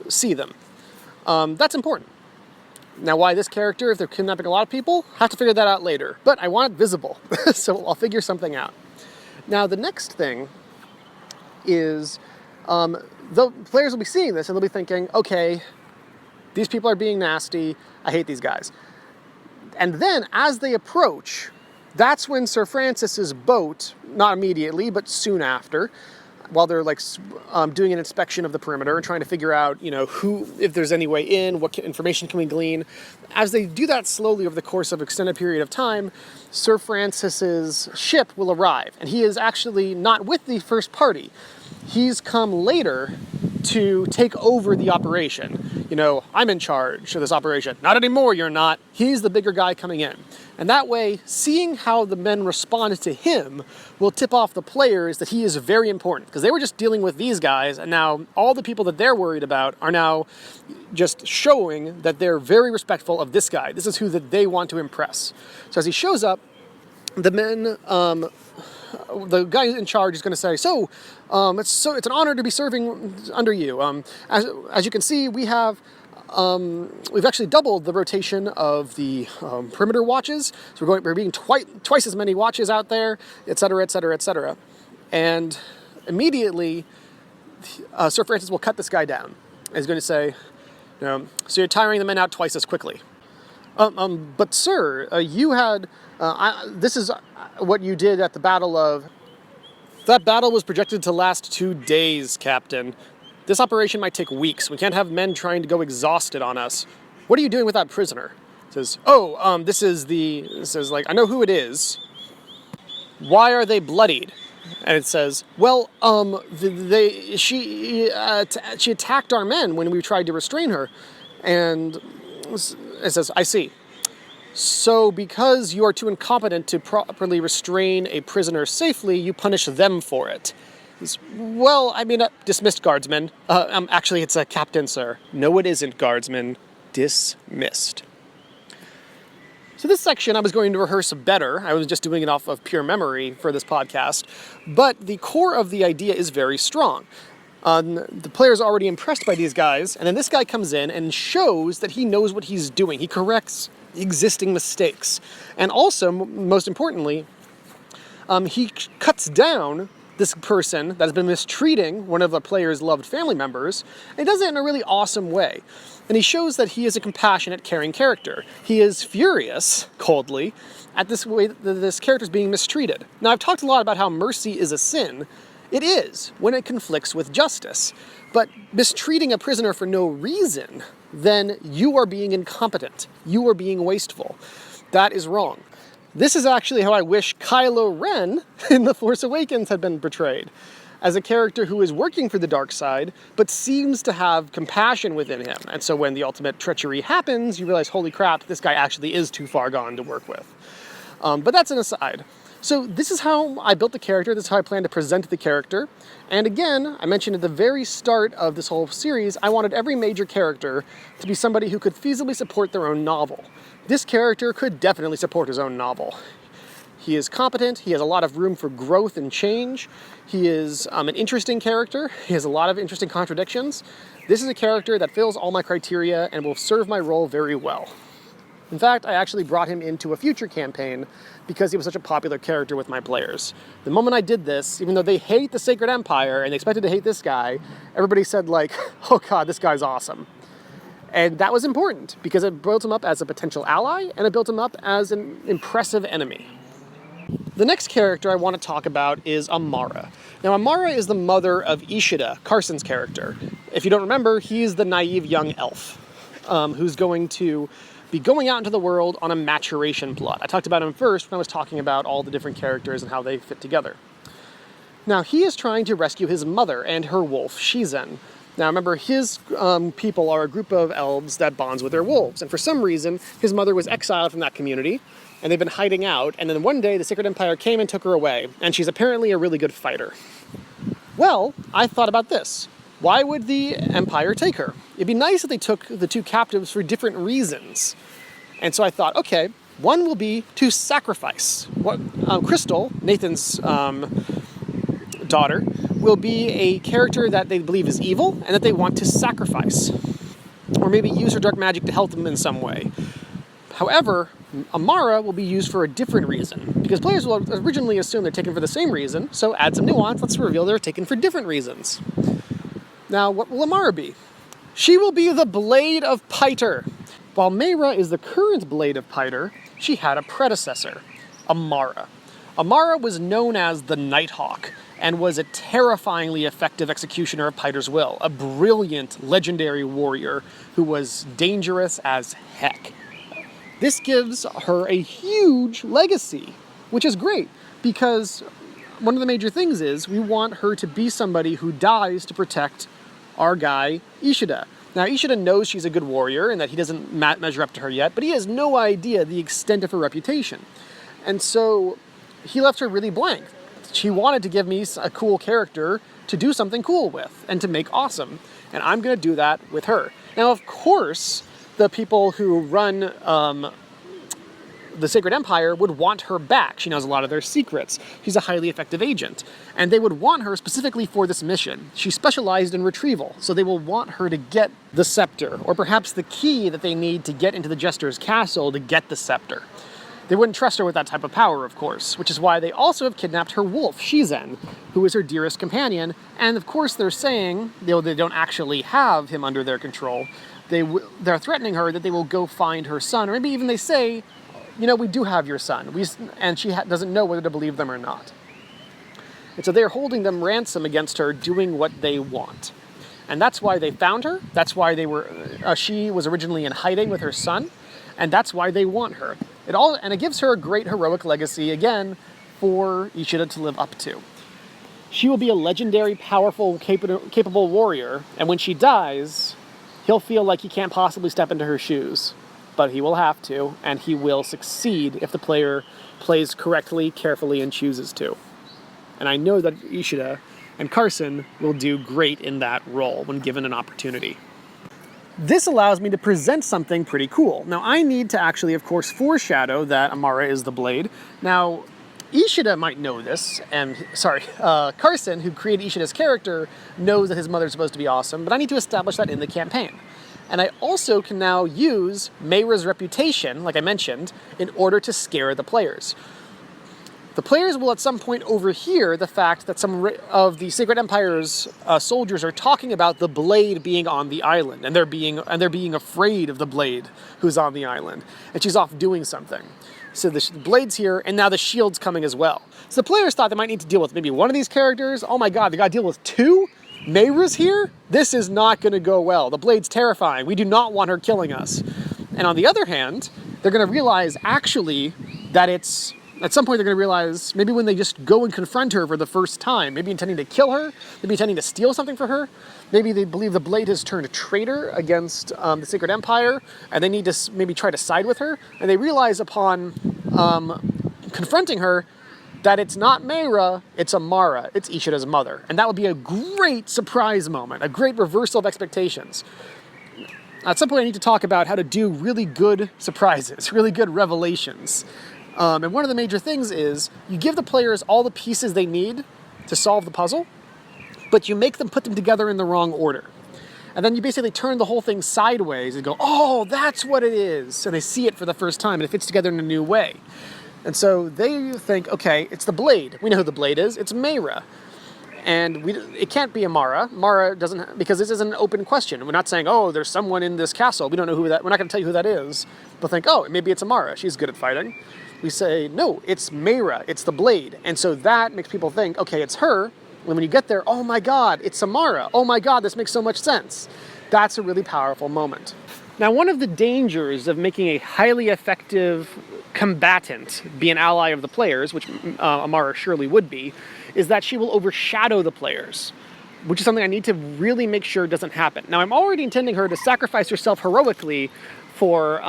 them. That's important. Now, why this character, if they're kidnapping a lot of people, have to figure that out later. But I want it visible, so I'll figure something out. Now, the next thing is the players will be seeing this and they'll be thinking, okay, these people are being nasty, I hate these guys. And then, as they approach, that's when Sir Francis's boat, not immediately, but soon after, while they're doing an inspection of the perimeter and trying to figure out, if there's any way in, what information can we glean. As they do that slowly over the course of an extended period of time, Sir Francis's ship will arrive. And he is actually not with the first party. He's come later to take over the operation. I'm in charge of this operation. Not anymore, you're not. He's the bigger guy coming in. And that way, seeing how the men respond to him will tip off the players that he is very important. Because they were just dealing with these guys, and now all the people that they're worried about are now just showing that they're very respectful of this guy. This is who that they want to impress. So as he shows up, the men, the guy in charge is going to say, it's an honor to be serving under you. As you can see, we've actually doubled the rotation of the perimeter watches. So we're being twice as many watches out there, et cetera, et cetera, et cetera. And immediately, Sir Francis will cut this guy down. And he's going to say, so you're tiring the men out twice as quickly. But sir, you had, this is what you did at the Battle of... That battle was projected to last 2 days, Captain. This operation might take weeks. We can't have men trying to go exhausted on us. What are you doing with that prisoner? It says, I know who it is. Why are they bloodied? And it says, well, she attacked our men when we tried to restrain her. And it says, I see. So because you are too incompetent to properly restrain a prisoner safely, you punish them for it. Dismissed, guardsman. Actually, it's a captain, sir. No, it isn't, guardsman. Dismissed. So this section I was going to rehearse better. I was just doing it off of pure memory for this podcast. But the core of the idea is very strong. The player's already impressed by these guys, and then this guy comes in and shows that he knows what he's doing. He corrects existing mistakes. And also, most importantly, he cuts down this person that has been mistreating one of the player's loved family members, and he does it in a really awesome way. And he shows that he is a compassionate, caring character. He is furious, coldly, at this way that this character is being mistreated. Now, I've talked a lot about how mercy is a sin. It is, when it conflicts with justice. But mistreating a prisoner for no reason, then you are being incompetent. You are being wasteful. That is wrong. This is actually how I wish Kylo Ren in The Force Awakens had been portrayed. As a character who is working for the dark side, but seems to have compassion within him. And so when the ultimate treachery happens, you realize, holy crap, this guy actually is too far gone to work with. But that's an aside. So this is how I built the character, this is how I plan to present the character. And again, I mentioned at the very start of this whole series, I wanted every major character to be somebody who could feasibly support their own novel. This character could definitely support his own novel. He is competent, he has a lot of room for growth and change, he is an interesting character, he has a lot of interesting contradictions. This is a character that fills all my criteria and will serve my role very well. In fact, I actually brought him into a future campaign because he was such a popular character with my players. The moment I did this, even though they hate the Sacred Empire and they expected to hate this guy, everybody said like, oh god, this guy's awesome. And that was important because it built him up as a potential ally and it built him up as an impressive enemy. The next character I want to talk about is Amara. Now, Amara is the mother of Ishida, Carson's character. If you don't remember, he's the naive young elf who's going to be going out into the world on a maturation plot. I talked about him first when I was talking about all the different characters and how they fit together. Now, he is trying to rescue his mother and her wolf, Shizen. Now, remember, his people are a group of elves that bonds with their wolves, and for some reason, his mother was exiled from that community, and they've been hiding out, and then one day, the Sacred Empire came and took her away, and she's apparently a really good fighter. Well, I thought about this. Why would the Empire take her? It'd be nice if they took the two captives for different reasons. And so I thought, okay, one will be to sacrifice. Crystal, Nathan's daughter, will be a character that they believe is evil and that they want to sacrifice. Or maybe use her dark magic to help them in some way. However, Amara will be used for a different reason, because players will originally assume they're taken for the same reason, so add some nuance, let's reveal they're taken for different reasons. Now, what will Amara be? She will be the Blade of Piter. While Mayra is the current Blade of Piter, she had a predecessor, Amara. Amara was known as the Nighthawk, and was a terrifyingly effective executioner of Piter's will, a brilliant, legendary warrior who was dangerous as heck. This gives her a huge legacy, which is great, because one of the major things is we want her to be somebody who dies to protect our guy, Ishida. Now, Ishida knows she's a good warrior and that he doesn't measure up to her yet, but he has no idea the extent of her reputation. And so he left her really blank. She wanted to give me a cool character to do something cool with and to make awesome. And I'm going to do that with her. Now, of course, the people who run the Sacred Empire would want her back. She knows a lot of their secrets. She's a highly effective agent. And they would want her specifically for this mission. She specialized in retrieval, so they will want her to get the scepter, or perhaps the key that they need to get into the Jester's castle to get the scepter. They wouldn't trust her with that type of power, of course, which is why they also have kidnapped her wolf, Shizen, who is her dearest companion. And of course they're saying, though they don't actually have him under their control, they're threatening her that they will go find her son, or maybe even they say, you know, we do have your son, and she doesn't know whether to believe them or not. And so they're holding them ransom against her, doing what they want. And that's why they found her, that's why she was originally in hiding with her son, and that's why they want her. It gives her a great heroic legacy, again, for Ishida to live up to. She will be a legendary, powerful, capable warrior, and when she dies, he'll feel like he can't possibly step into her shoes. But he will have to, and he will succeed if the player plays correctly, carefully, and chooses to. And I know that Ishida and Carson will do great in that role when given an opportunity. This allows me to present something pretty cool. Now, I need to actually, of course, foreshadow that Amara is the Blade. Now, Ishida might know this, and Carson, who created Ishida's character, knows that his mother's supposed to be awesome, but I need to establish that in the campaign. And I also can now use Meira's reputation, like I mentioned, in order to scare the players. The players will at some point overhear the fact that some of the Sacred Empire's soldiers are talking about the blade being on the island, and they're being afraid of the blade who's on the island, and she's off doing something. So the blade's here, and now the shield's coming as well. So the players thought they might need to deal with maybe one of these characters. Oh my god, they gotta deal with two? Meira's here? This is not gonna go well. The blade's terrifying. We do not want her killing us. And on the other hand, they're gonna realize actually that it's, at some point they're gonna realize, maybe when they just go and confront her for the first time, maybe intending to kill her, maybe intending to steal something from her, maybe they believe the blade has turned a traitor against the Sacred Empire, and they need to maybe try to side with her, and they realize upon confronting her that it's not Meira, it's Amara, it's Ishida's mother. And that would be a great surprise moment, a great reversal of expectations. At some point I need to talk about how to do really good surprises, really good revelations. And one of the major things is you give the players all the pieces they need to solve the puzzle, but you make them put them together in the wrong order. And then you basically turn the whole thing sideways and go, oh, that's what it is. And they see it for the first time and it fits together in a new way. And so they think, okay, it's the blade. We know who the blade is. It's Meira. And it can't be Amara. Amara doesn't, because this is an open question. We're not saying, oh, there's someone in this castle. We don't know who that, we're not going to tell you who that is. They'll think, oh, maybe it's Amara. She's good at fighting. We say, no, it's Meira. It's the blade. And so that makes people think, okay, it's her. And when you get there, oh my God, it's Amara. Oh my God, this makes so much sense. That's a really powerful moment. Now, one of the dangers of making a highly effective combatant be an ally of the players, which Amara surely would be, is that she will overshadow the players, which is something I need to really make sure doesn't happen. Now, I'm already intending her to sacrifice herself heroically for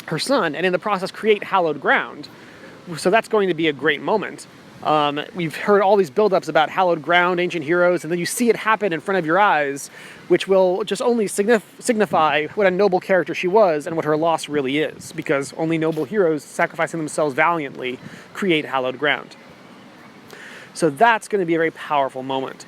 her son, and in the process create hallowed ground. So that's going to be a great moment. We've heard all these buildups about hallowed ground, ancient heroes, and then you see it happen in front of your eyes, which will just only signify what a noble character she was and what her loss really is, because only noble heroes sacrificing themselves valiantly create hallowed ground. So that's going to be a very powerful moment.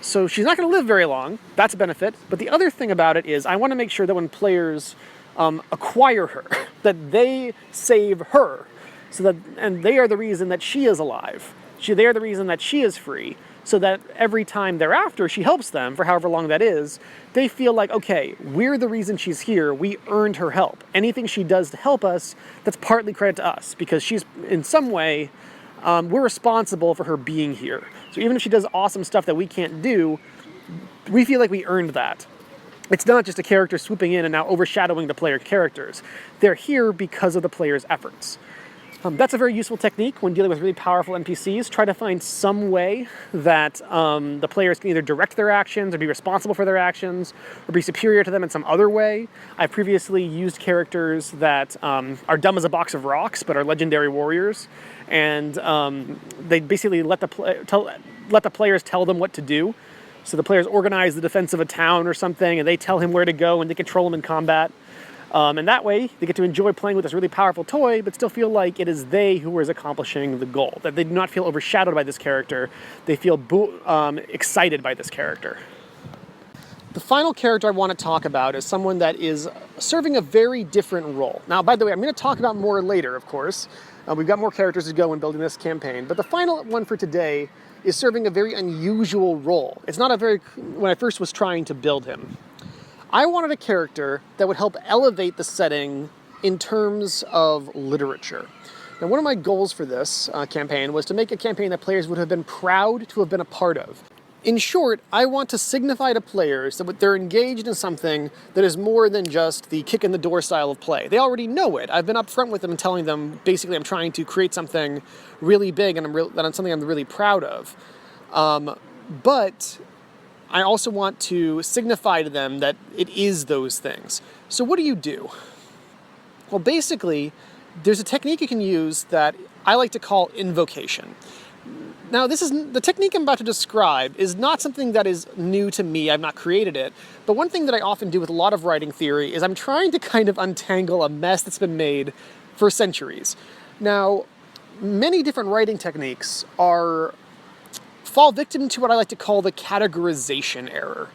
So she's not going to live very long. That's a benefit. But the other thing about it is I want to make sure that when players acquire her, that they save her. So that, and they are the reason that she is alive. They are the reason that she is free. So that every time thereafter she helps them, for however long that is, they feel like, okay, we're the reason she's here. We earned her help. Anything she does to help us, that's partly credit to us, because she's, in some way, we're responsible for her being here. So even if she does awesome stuff that we can't do, we feel like we earned that. It's not just a character swooping in and now overshadowing the player characters. They're here because of the player's efforts. That's a very useful technique when dealing with really powerful NPCs. Try to find some way that the players can either direct their actions or be responsible for their actions or be superior to them in some other way. I've previously used characters that are dumb as a box of rocks but are legendary warriors, and they basically let the players tell them what to do. So the players organize the defense of a town or something, and they tell him where to go, and they control him in combat. And that way, they get to enjoy playing with this really powerful toy, but still feel like it is they who is accomplishing the goal. That they do not feel overshadowed by this character. They feel excited by this character. The final character I want to talk about is someone that is serving a very different role. Now, by the way, I'm going to talk about more later, of course. We've got more characters to go in building this campaign. But the final one for today is serving a very unusual role. It's not when I first was trying to build him. I wanted a character that would help elevate the setting in terms of literature. Now, one of my goals for this campaign was to make a campaign that players would have been proud to have been a part of. In short, I want to signify to players that they're engaged in something that is more than just the kick-in-the-door style of play. They already know it. I've been upfront with them and telling them, basically, I'm trying to create something really big and something I'm really proud of. But I also want to signify to them that it is those things. So what do? Well, basically, there's a technique you can use that I like to call invocation. Now, the technique I'm about to describe is not something that is new to me. I've not created it. But one thing that I often do with a lot of writing theory is I'm trying to kind of untangle a mess that's been made for centuries. Now, many different writing techniques fall victim to what I like to call the categorization error.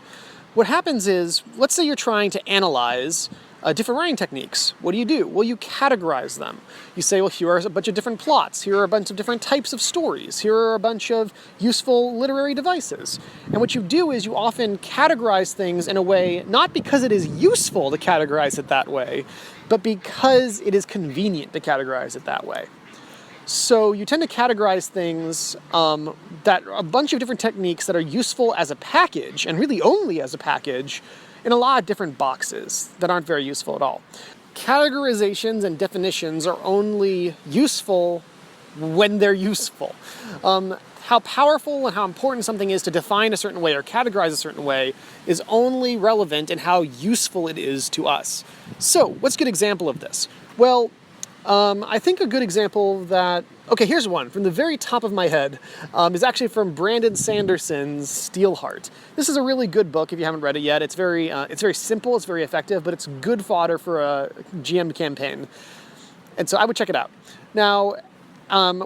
What happens is, let's say you're trying to analyze different writing techniques. What do? Well, you categorize them. You say, well, here are a bunch of different plots. Here are a bunch of different types of stories. Here are a bunch of useful literary devices. And what you do is you often categorize things in a way, not because it is useful to categorize it that way, but because it is convenient to categorize it that way. So you tend to categorize things that are a bunch of different techniques that are useful as a package, and really only as a package, in a lot of different boxes that aren't very useful at all. Categorizations and definitions are only useful when they're useful. How powerful and how important something is to define a certain way or categorize a certain way is only relevant in how useful it is to us. So, what's a good example of this? Well, I think a good example here's one from the very top of my head, is actually from Brandon Sanderson's Steelheart. This is a really good book if you haven't read it yet. It's very simple, it's very effective, but it's good fodder for a GM campaign. And so I would check it out. Now,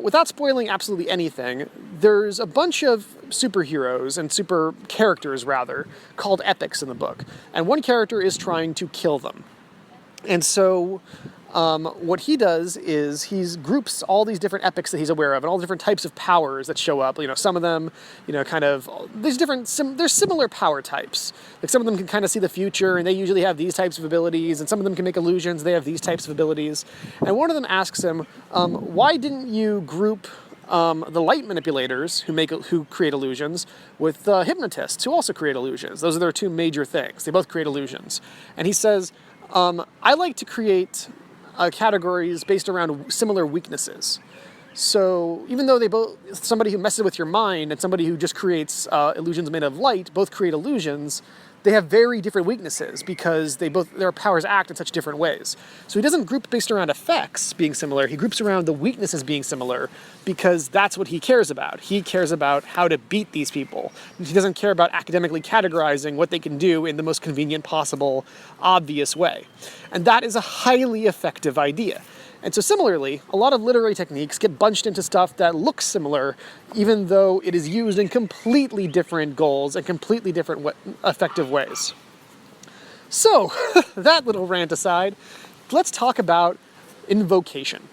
without spoiling absolutely anything, there's a bunch of superheroes and super characters, rather, called epics in the book. And one character is trying to kill them. And so what he does is he groups all these different epics that he's aware of and all the different types of powers that show up. Some of them, there's similar power types. Like some of them can kind of see the future and they usually have these types of abilities, and some of them can make illusions, they have these types of abilities. And one of them asks him, why didn't you group the light manipulators who create illusions with hypnotists who also create illusions? Those are their two major things. They both create illusions. And he says, I like to create categories based around similar weaknesses. So even though somebody who messes with your mind and somebody who just creates illusions made of light both create illusions, they have very different weaknesses because their powers act in such different ways. So he doesn't group based around effects being similar, he groups around the weaknesses being similar because that's what he cares about. He cares about how to beat these people. He doesn't care about academically categorizing what they can do in the most convenient possible, obvious way. And that is a highly effective idea. And so similarly, a lot of literary techniques get bunched into stuff that looks similar, even though it is used in completely different goals and completely different effective ways. So, that little rant aside, let's talk about invocation.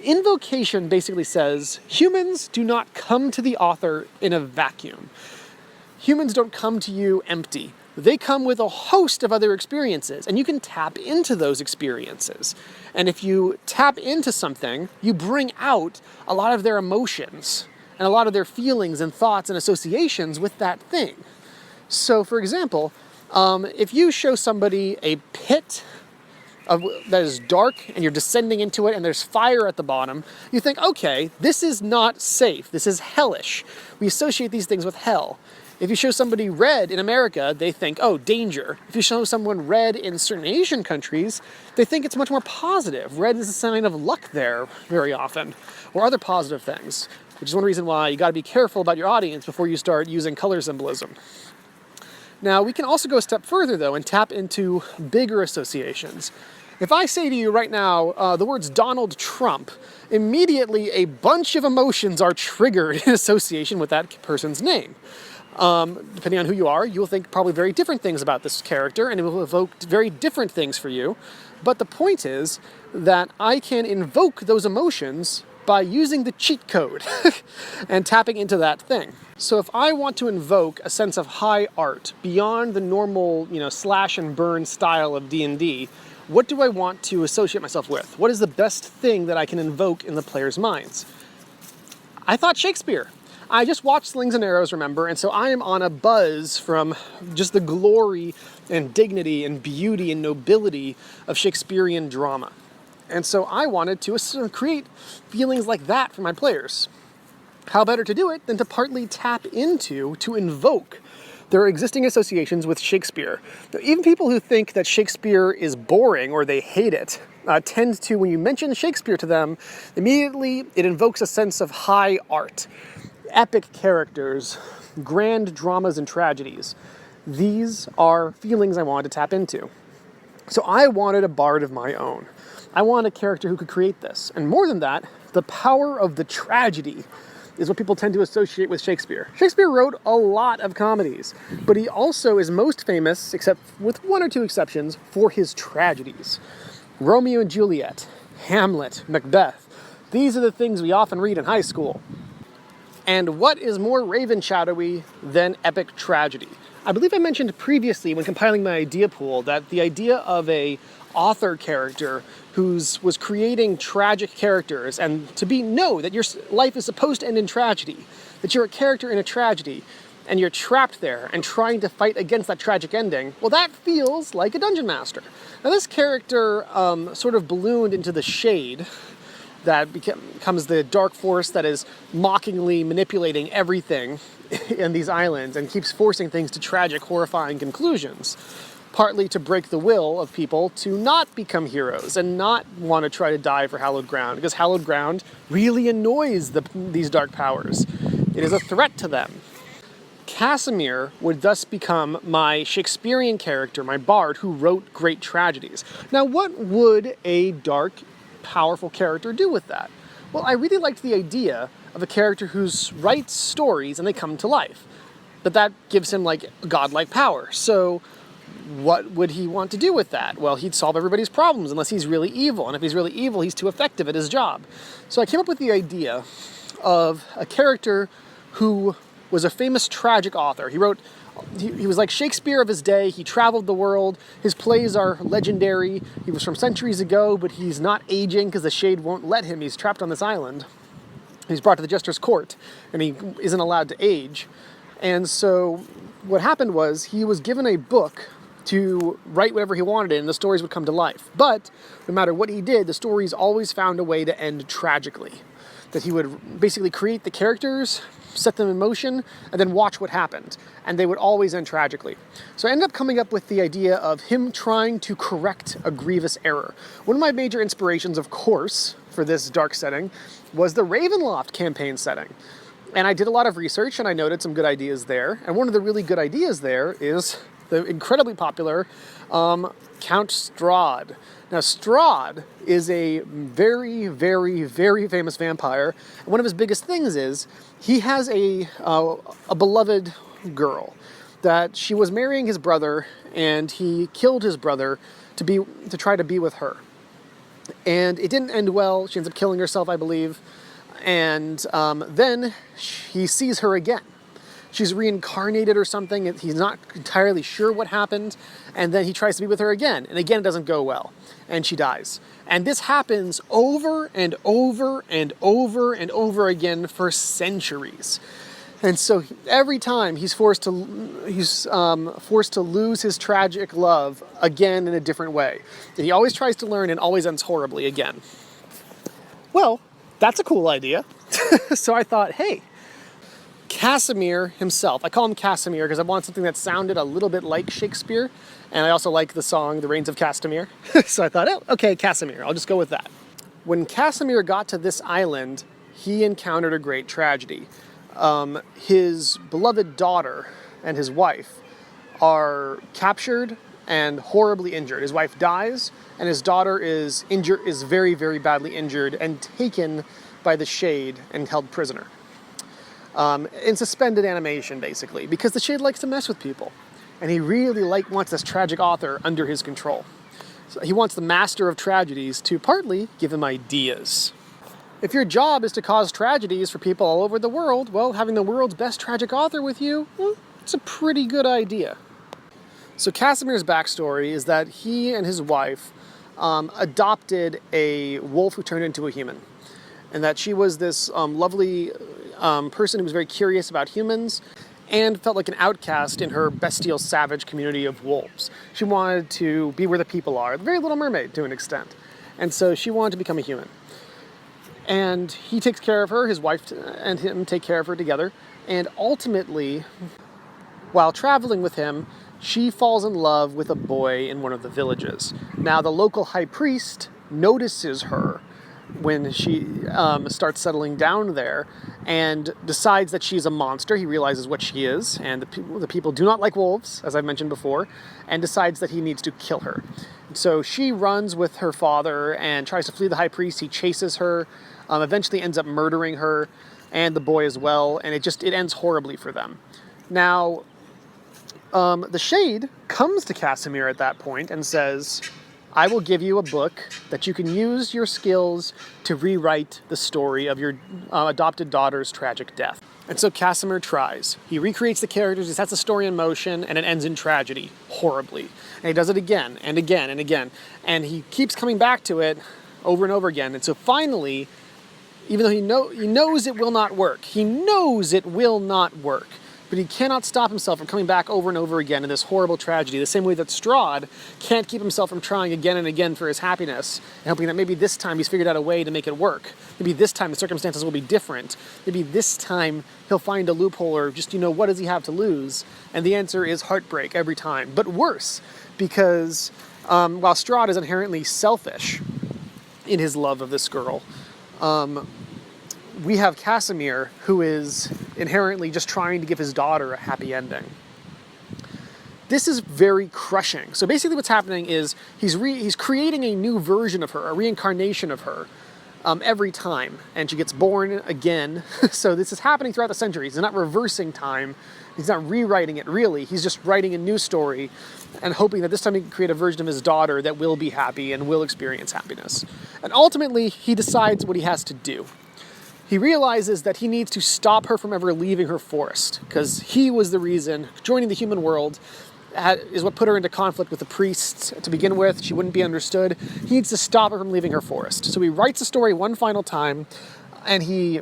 Invocation basically says humans do not come to the author in a vacuum. Humans don't come to you empty. They come with a host of other experiences, and you can tap into those experiences. And if you tap into something, you bring out a lot of their emotions and a lot of their feelings and thoughts and associations with that thing. So, for example, if you show somebody a pit that is dark and you're descending into it and there's fire at the bottom, you think, okay, this is not safe. This is hellish. We associate these things with hell. If you show somebody red in America, they think, oh, danger. If you show someone red in certain Asian countries, they think it's much more positive. Red is a sign of luck there very often, or other positive things, which is one reason why you got to be careful about your audience before you start using color symbolism. Now, we can also go a step further, though, and tap into bigger associations. If I say to you right now the words Donald Trump, immediately a bunch of emotions are triggered in association with that person's name. Depending on who you are, you'll think probably very different things about this character, and it will evoke very different things for you. But the point is that I can invoke those emotions by using the cheat code and tapping into that thing. So if I want to invoke a sense of high art beyond the normal, slash and burn style of D&D, what do I want to associate myself with? What is the best thing that I can invoke in the players' minds? I thought Shakespeare. I just watched Slings and Arrows, remember, and so I am on a buzz from just the glory and dignity and beauty and nobility of Shakespearean drama. And so I wanted to create feelings like that for my players. How better to do it than to partly tap into, to invoke their existing associations with Shakespeare. Now, even people who think that Shakespeare is boring or they hate it tend to, when you mention Shakespeare to them, immediately it invokes a sense of high art. Epic characters, grand dramas and tragedies. These are feelings I wanted to tap into. So I wanted a bard of my own. I want a character who could create this. And more than that, the power of the tragedy is what people tend to associate with Shakespeare. Shakespeare wrote a lot of comedies, but he also is most famous, except with one or two exceptions, for his tragedies. Romeo and Juliet, Hamlet, Macbeth. These are the things we often read in high school. And what is more Ravenshadowy than epic tragedy? I believe I mentioned previously when compiling my idea pool that the idea of a author character was creating tragic characters, and know that your life is supposed to end in tragedy, that you're a character in a tragedy, and you're trapped there and trying to fight against that tragic ending, well, that feels like a dungeon master. Now, this character sort of ballooned into the shade that becomes the dark force that is mockingly manipulating everything in these islands and keeps forcing things to tragic, horrifying conclusions. Partly to break the will of people to not become heroes and not want to try to die for hallowed ground, because hallowed ground really annoys these dark powers. It is a threat to them. Casimir would thus become my Shakespearean character, my bard, who wrote great tragedies. Now, what would a dark, powerful character do with that? Well, I really liked the idea of a character who writes stories and they come to life. But that gives him like godlike power. So what would he want to do with that? Well, he'd solve everybody's problems unless he's really evil. And if he's really evil, he's too effective at his job. So I came up with the idea of a character who was a famous tragic author. He was like Shakespeare of his day. He traveled the world. His plays are legendary. He was from centuries ago, but he's not aging because the shade won't let him. He's trapped on this island. He's brought to the jester's court, and he isn't allowed to age. And so what happened was he was given a book to write whatever he wanted in, and the stories would come to life. But no matter what he did, the stories always found a way to end tragically. That he would basically create the characters, set them in motion, and then watch what happened. And they would always end tragically. So I ended up coming up with the idea of him trying to correct a grievous error. One of my major inspirations, of course, for this dark setting was the Ravenloft campaign setting. And I did a lot of research, and I noted some good ideas there. And one of the really good ideas there is the incredibly popular Count Strahd. Now, Strahd is a very, very, very famous vampire. And one of his biggest things is he has a beloved girl that she was marrying his brother, and he killed his brother to try to be with her. And it didn't end well. She ends up killing herself, I believe. And then he sees her again. She's reincarnated or something. He's not entirely sure what happened. And then he tries to be with her again. And again, it doesn't go well. And she dies. And this happens over and over and over and over again for centuries. And so every time he's forced to lose his tragic love again in a different way. And he always tries to learn and always ends horribly again. Well, that's a cool idea. So I thought, hey, Casimir himself. I call him Casimir because I want something that sounded a little bit like Shakespeare. And I also like the song, The Reigns of Castamere. So I thought, oh, okay, Casimir. I'll just go with that. When Casimir got to this island, he encountered a great tragedy. His beloved daughter and his wife are captured and horribly injured. His wife dies, and his daughter is very, very badly injured and taken by the Shade and held prisoner. In suspended animation, basically, because the Shade likes to mess with people. And he really wants this tragic author under his control. So he wants the master of tragedies to partly give him ideas. If your job is to cause tragedies for people all over the world, well, having the world's best tragic author with you, well, it's a pretty good idea. So Casimir's backstory is that he and his wife adopted a wolf who turned into a human. And that she was this lovely person who was very curious about humans and felt like an outcast in her bestial, savage community of wolves. She wanted to be where the people are, the very Little Mermaid to an extent. And so she wanted to become a human. And he takes care of her, his wife and him take care of her together. And ultimately, while traveling with him, she falls in love with a boy in one of the villages. Now, the local high priest notices her when she starts settling down there and decides that she's a monster. He realizes what she is, and the people do not like wolves, as I've mentioned before, and decides that he needs to kill her. So she runs with her father and tries to flee the high priest. He chases her, eventually ends up murdering her and the boy as well, and it ends horribly for them. Now, the Shade comes to Casimir at that point and says, I will give you a book that you can use your skills to rewrite the story of your adopted daughter's tragic death. And so Casimir tries. He recreates the characters, he sets the story in motion, and it ends in tragedy, horribly. And he does it again, and again, and again. And he keeps coming back to it over and over again. And so finally, even though he knows it will not work, but he cannot stop himself from coming back over and over again in this horrible tragedy, the same way that Strahd can't keep himself from trying again and again for his happiness, and hoping that maybe this time he's figured out a way to make it work. Maybe this time the circumstances will be different. Maybe this time he'll find a loophole, or just, what does he have to lose? And the answer is heartbreak every time. But worse, because while Strahd is inherently selfish in his love of this girl, we have Casimir, who is inherently just trying to give his daughter a happy ending. This is very crushing. So basically what's happening is he's creating a new version of her, a reincarnation of her, every time. And she gets born again. So this is happening throughout the centuries. He's not reversing time. He's not rewriting it, really. He's just writing a new story and hoping that this time he can create a version of his daughter that will be happy and will experience happiness. And ultimately, he decides what he has to do. He realizes that he needs to stop her from ever leaving her forest, because he was the reason. Joining the human world is what put her into conflict with the priests to begin with. She wouldn't be understood. He needs to stop her from leaving her forest. So he writes the story one final time, and he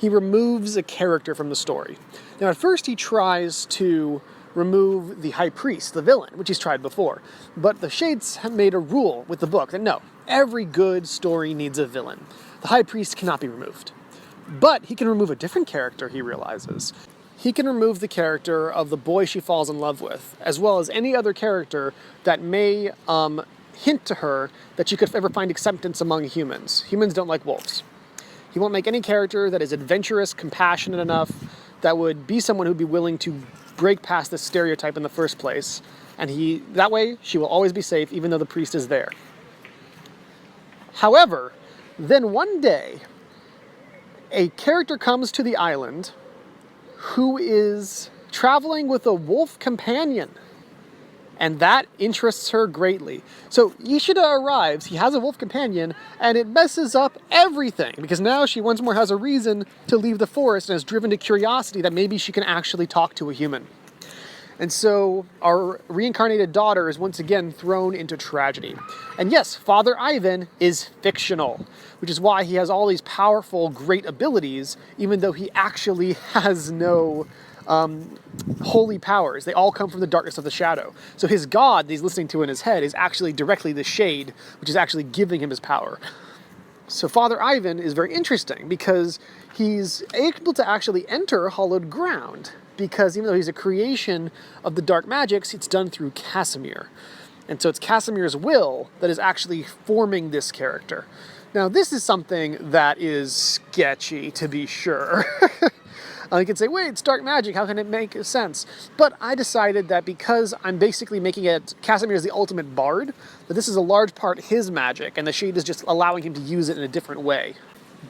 removes a character from the story. Now, at first he tries to remove the high priest, the villain, which he's tried before. But the Shades have made a rule with the book that no, every good story needs a villain. The high priest cannot be removed. But he can remove a different character, he realizes. He can remove the character of the boy she falls in love with, as well as any other character that may hint to her that she could ever find acceptance among humans. Humans don't like wolves. He won't make any character that is adventurous, compassionate enough, that would be someone who'd be willing to break past this stereotype in the first place. And that way, she will always be safe, even though the priest is there. However, then one day, a character comes to the island who is traveling with a wolf companion. And that interests her greatly. So Ishida arrives, he has a wolf companion, and it messes up everything, because now she once more has a reason to leave the forest and is driven to curiosity that maybe she can actually talk to a human. And so our reincarnated daughter is once again thrown into tragedy. And yes, Father Ivan is fictional, which is why he has all these powerful, great abilities, even though he actually has no holy powers. They all come from the darkness of the shadow. So his god that he's listening to in his head is actually directly the Shade, which is actually giving him his power. So Father Ivan is very interesting because he's able to actually enter hallowed ground, because even though he's a creation of the dark magics, it's done through Casimir. And so it's Casimir's will that is actually forming this character. Now, this is something that is sketchy, to be sure. You could say, wait, it's dark magic, how can it make sense? But I decided that because I'm basically making it Casimir as the ultimate bard, that this is a large part his magic, and the Shade is just allowing him to use it in a different way.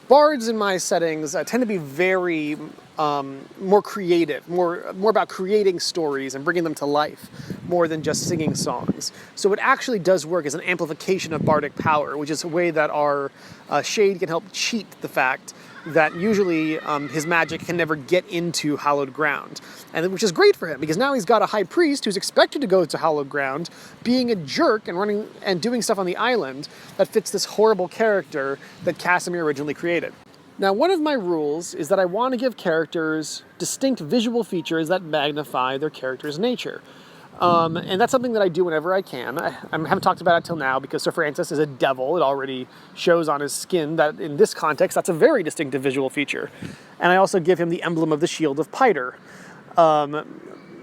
Bards in my settings tend to be very more creative, more about creating stories and bringing them to life, more than just singing songs. So it actually does work as an amplification of bardic power, which is a way that our Shade can help cheat the fact that usually his magic can never get into hallowed ground, and which is great for him because now he's got a high priest who's expected to go to hallowed ground, being a jerk and running and doing stuff on the island that fits this horrible character that Casimir originally created. Now, one of my rules is that I want to give characters distinct visual features that magnify their character's nature. And that's something that I do whenever I can. I haven't talked about it till now because Sir Francis is a devil. It already shows on his skin that in this context, that's a very distinctive visual feature. And I also give him the emblem of the Shield of Piter,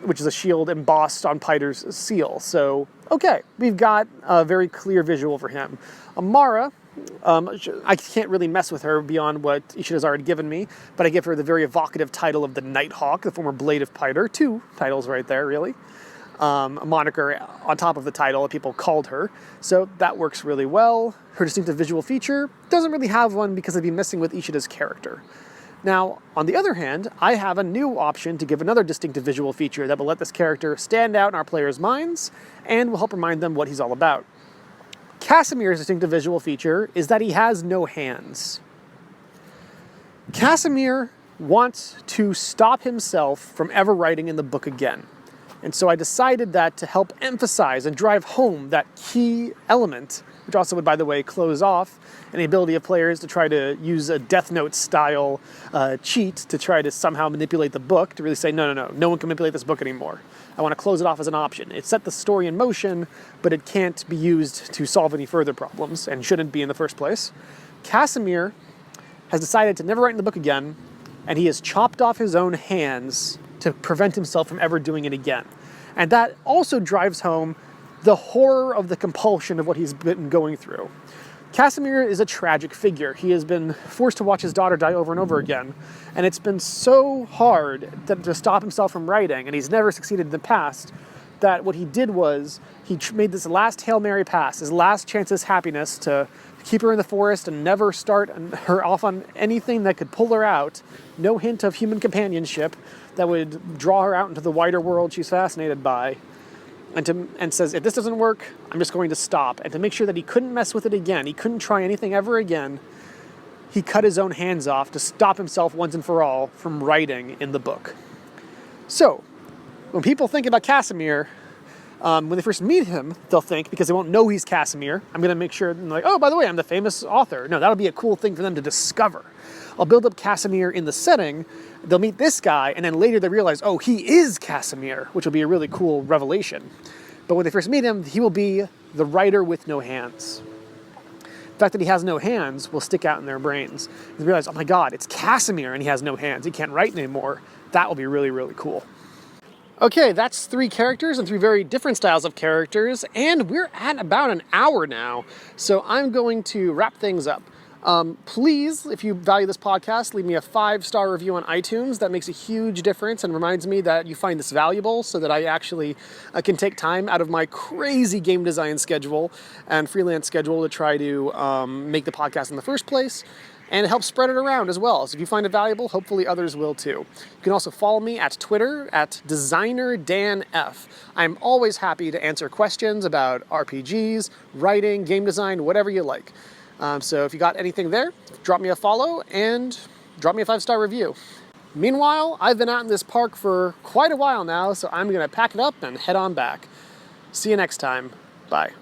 which is a shield embossed on Piter's seal. So, okay, we've got a very clear visual for him. Amara, I can't really mess with her beyond what Ishida's already given me, but I give her the very evocative title of the Nighthawk, the former Blade of Piter. 2 titles right there, really. a moniker on top of the title that people called her. So that works really well. Her distinctive visual feature doesn't really have one because it'd be missing with Ishida's character. Now, on the other hand, I have a new option to give another distinctive visual feature that will let this character stand out in our players' minds and will help remind them what he's all about. Casimir's distinctive visual feature is that he has no hands. Casimir wants to stop himself from ever writing in the book again. And so I decided that to help emphasize and drive home that key element, which also would, by the way, close off any ability of players to try to use a Death Note style cheat to try to somehow manipulate the book, to really say, no one can manipulate this book anymore. I want to close it off as an option. It set the story in motion, but it can't be used to solve any further problems and shouldn't be in the first place. Casimir has decided to never write in the book again, and he has chopped off his own hands to prevent himself from ever doing it again. And that also drives home the horror of the compulsion of what he's been going through. Casimir is a tragic figure. He has been forced to watch his daughter die over and over again, and it's been so hard to stop himself from writing, and he's never succeeded in the past, that what he did was he made this last Hail Mary pass, his last chance at happiness to keep her in the forest and never start her off on anything that could pull her out, no hint of human companionship that would draw her out into the wider world she's fascinated by. And says, if this doesn't work, I'm just going to stop. And to make sure that he couldn't mess with it again, he couldn't try anything ever again, he cut his own hands off to stop himself once and for all from writing in the book. So, when people think about Casimir, when they first meet him, they'll think, because they won't know he's Casimir, I'm going to make sure, like, oh, by the way, I'm the famous author. No, that'll be a cool thing for them to discover. I'll build up Casimir in the setting, they'll meet this guy, and then later they realize, oh, he is Casimir, which will be a really cool revelation. But when they first meet him, he will be the writer with no hands. The fact that he has no hands will stick out in their brains. They realize, oh my god, it's Casimir and he has no hands. He can't write anymore. That will be really, really cool. Okay, that's 3 characters and 3 very different styles of characters, and we're at about an hour now, so I'm going to wrap things up. Please, if you value this podcast, leave me a 5-star review on iTunes. That makes a huge difference and reminds me that you find this valuable so that I actually can take time out of my crazy game design schedule and freelance schedule to try to make the podcast in the first place. And it helps spread it around as well. So if you find it valuable, hopefully others will too. You can also follow me at Twitter at DesignerDanF. I'm always happy to answer questions about RPGs, writing, game design, whatever you like. So if you got anything there, drop me a follow and drop me a 5-star review. Meanwhile, I've been out in this park for quite a while now, so I'm going to pack it up and head on back. See you next time. Bye.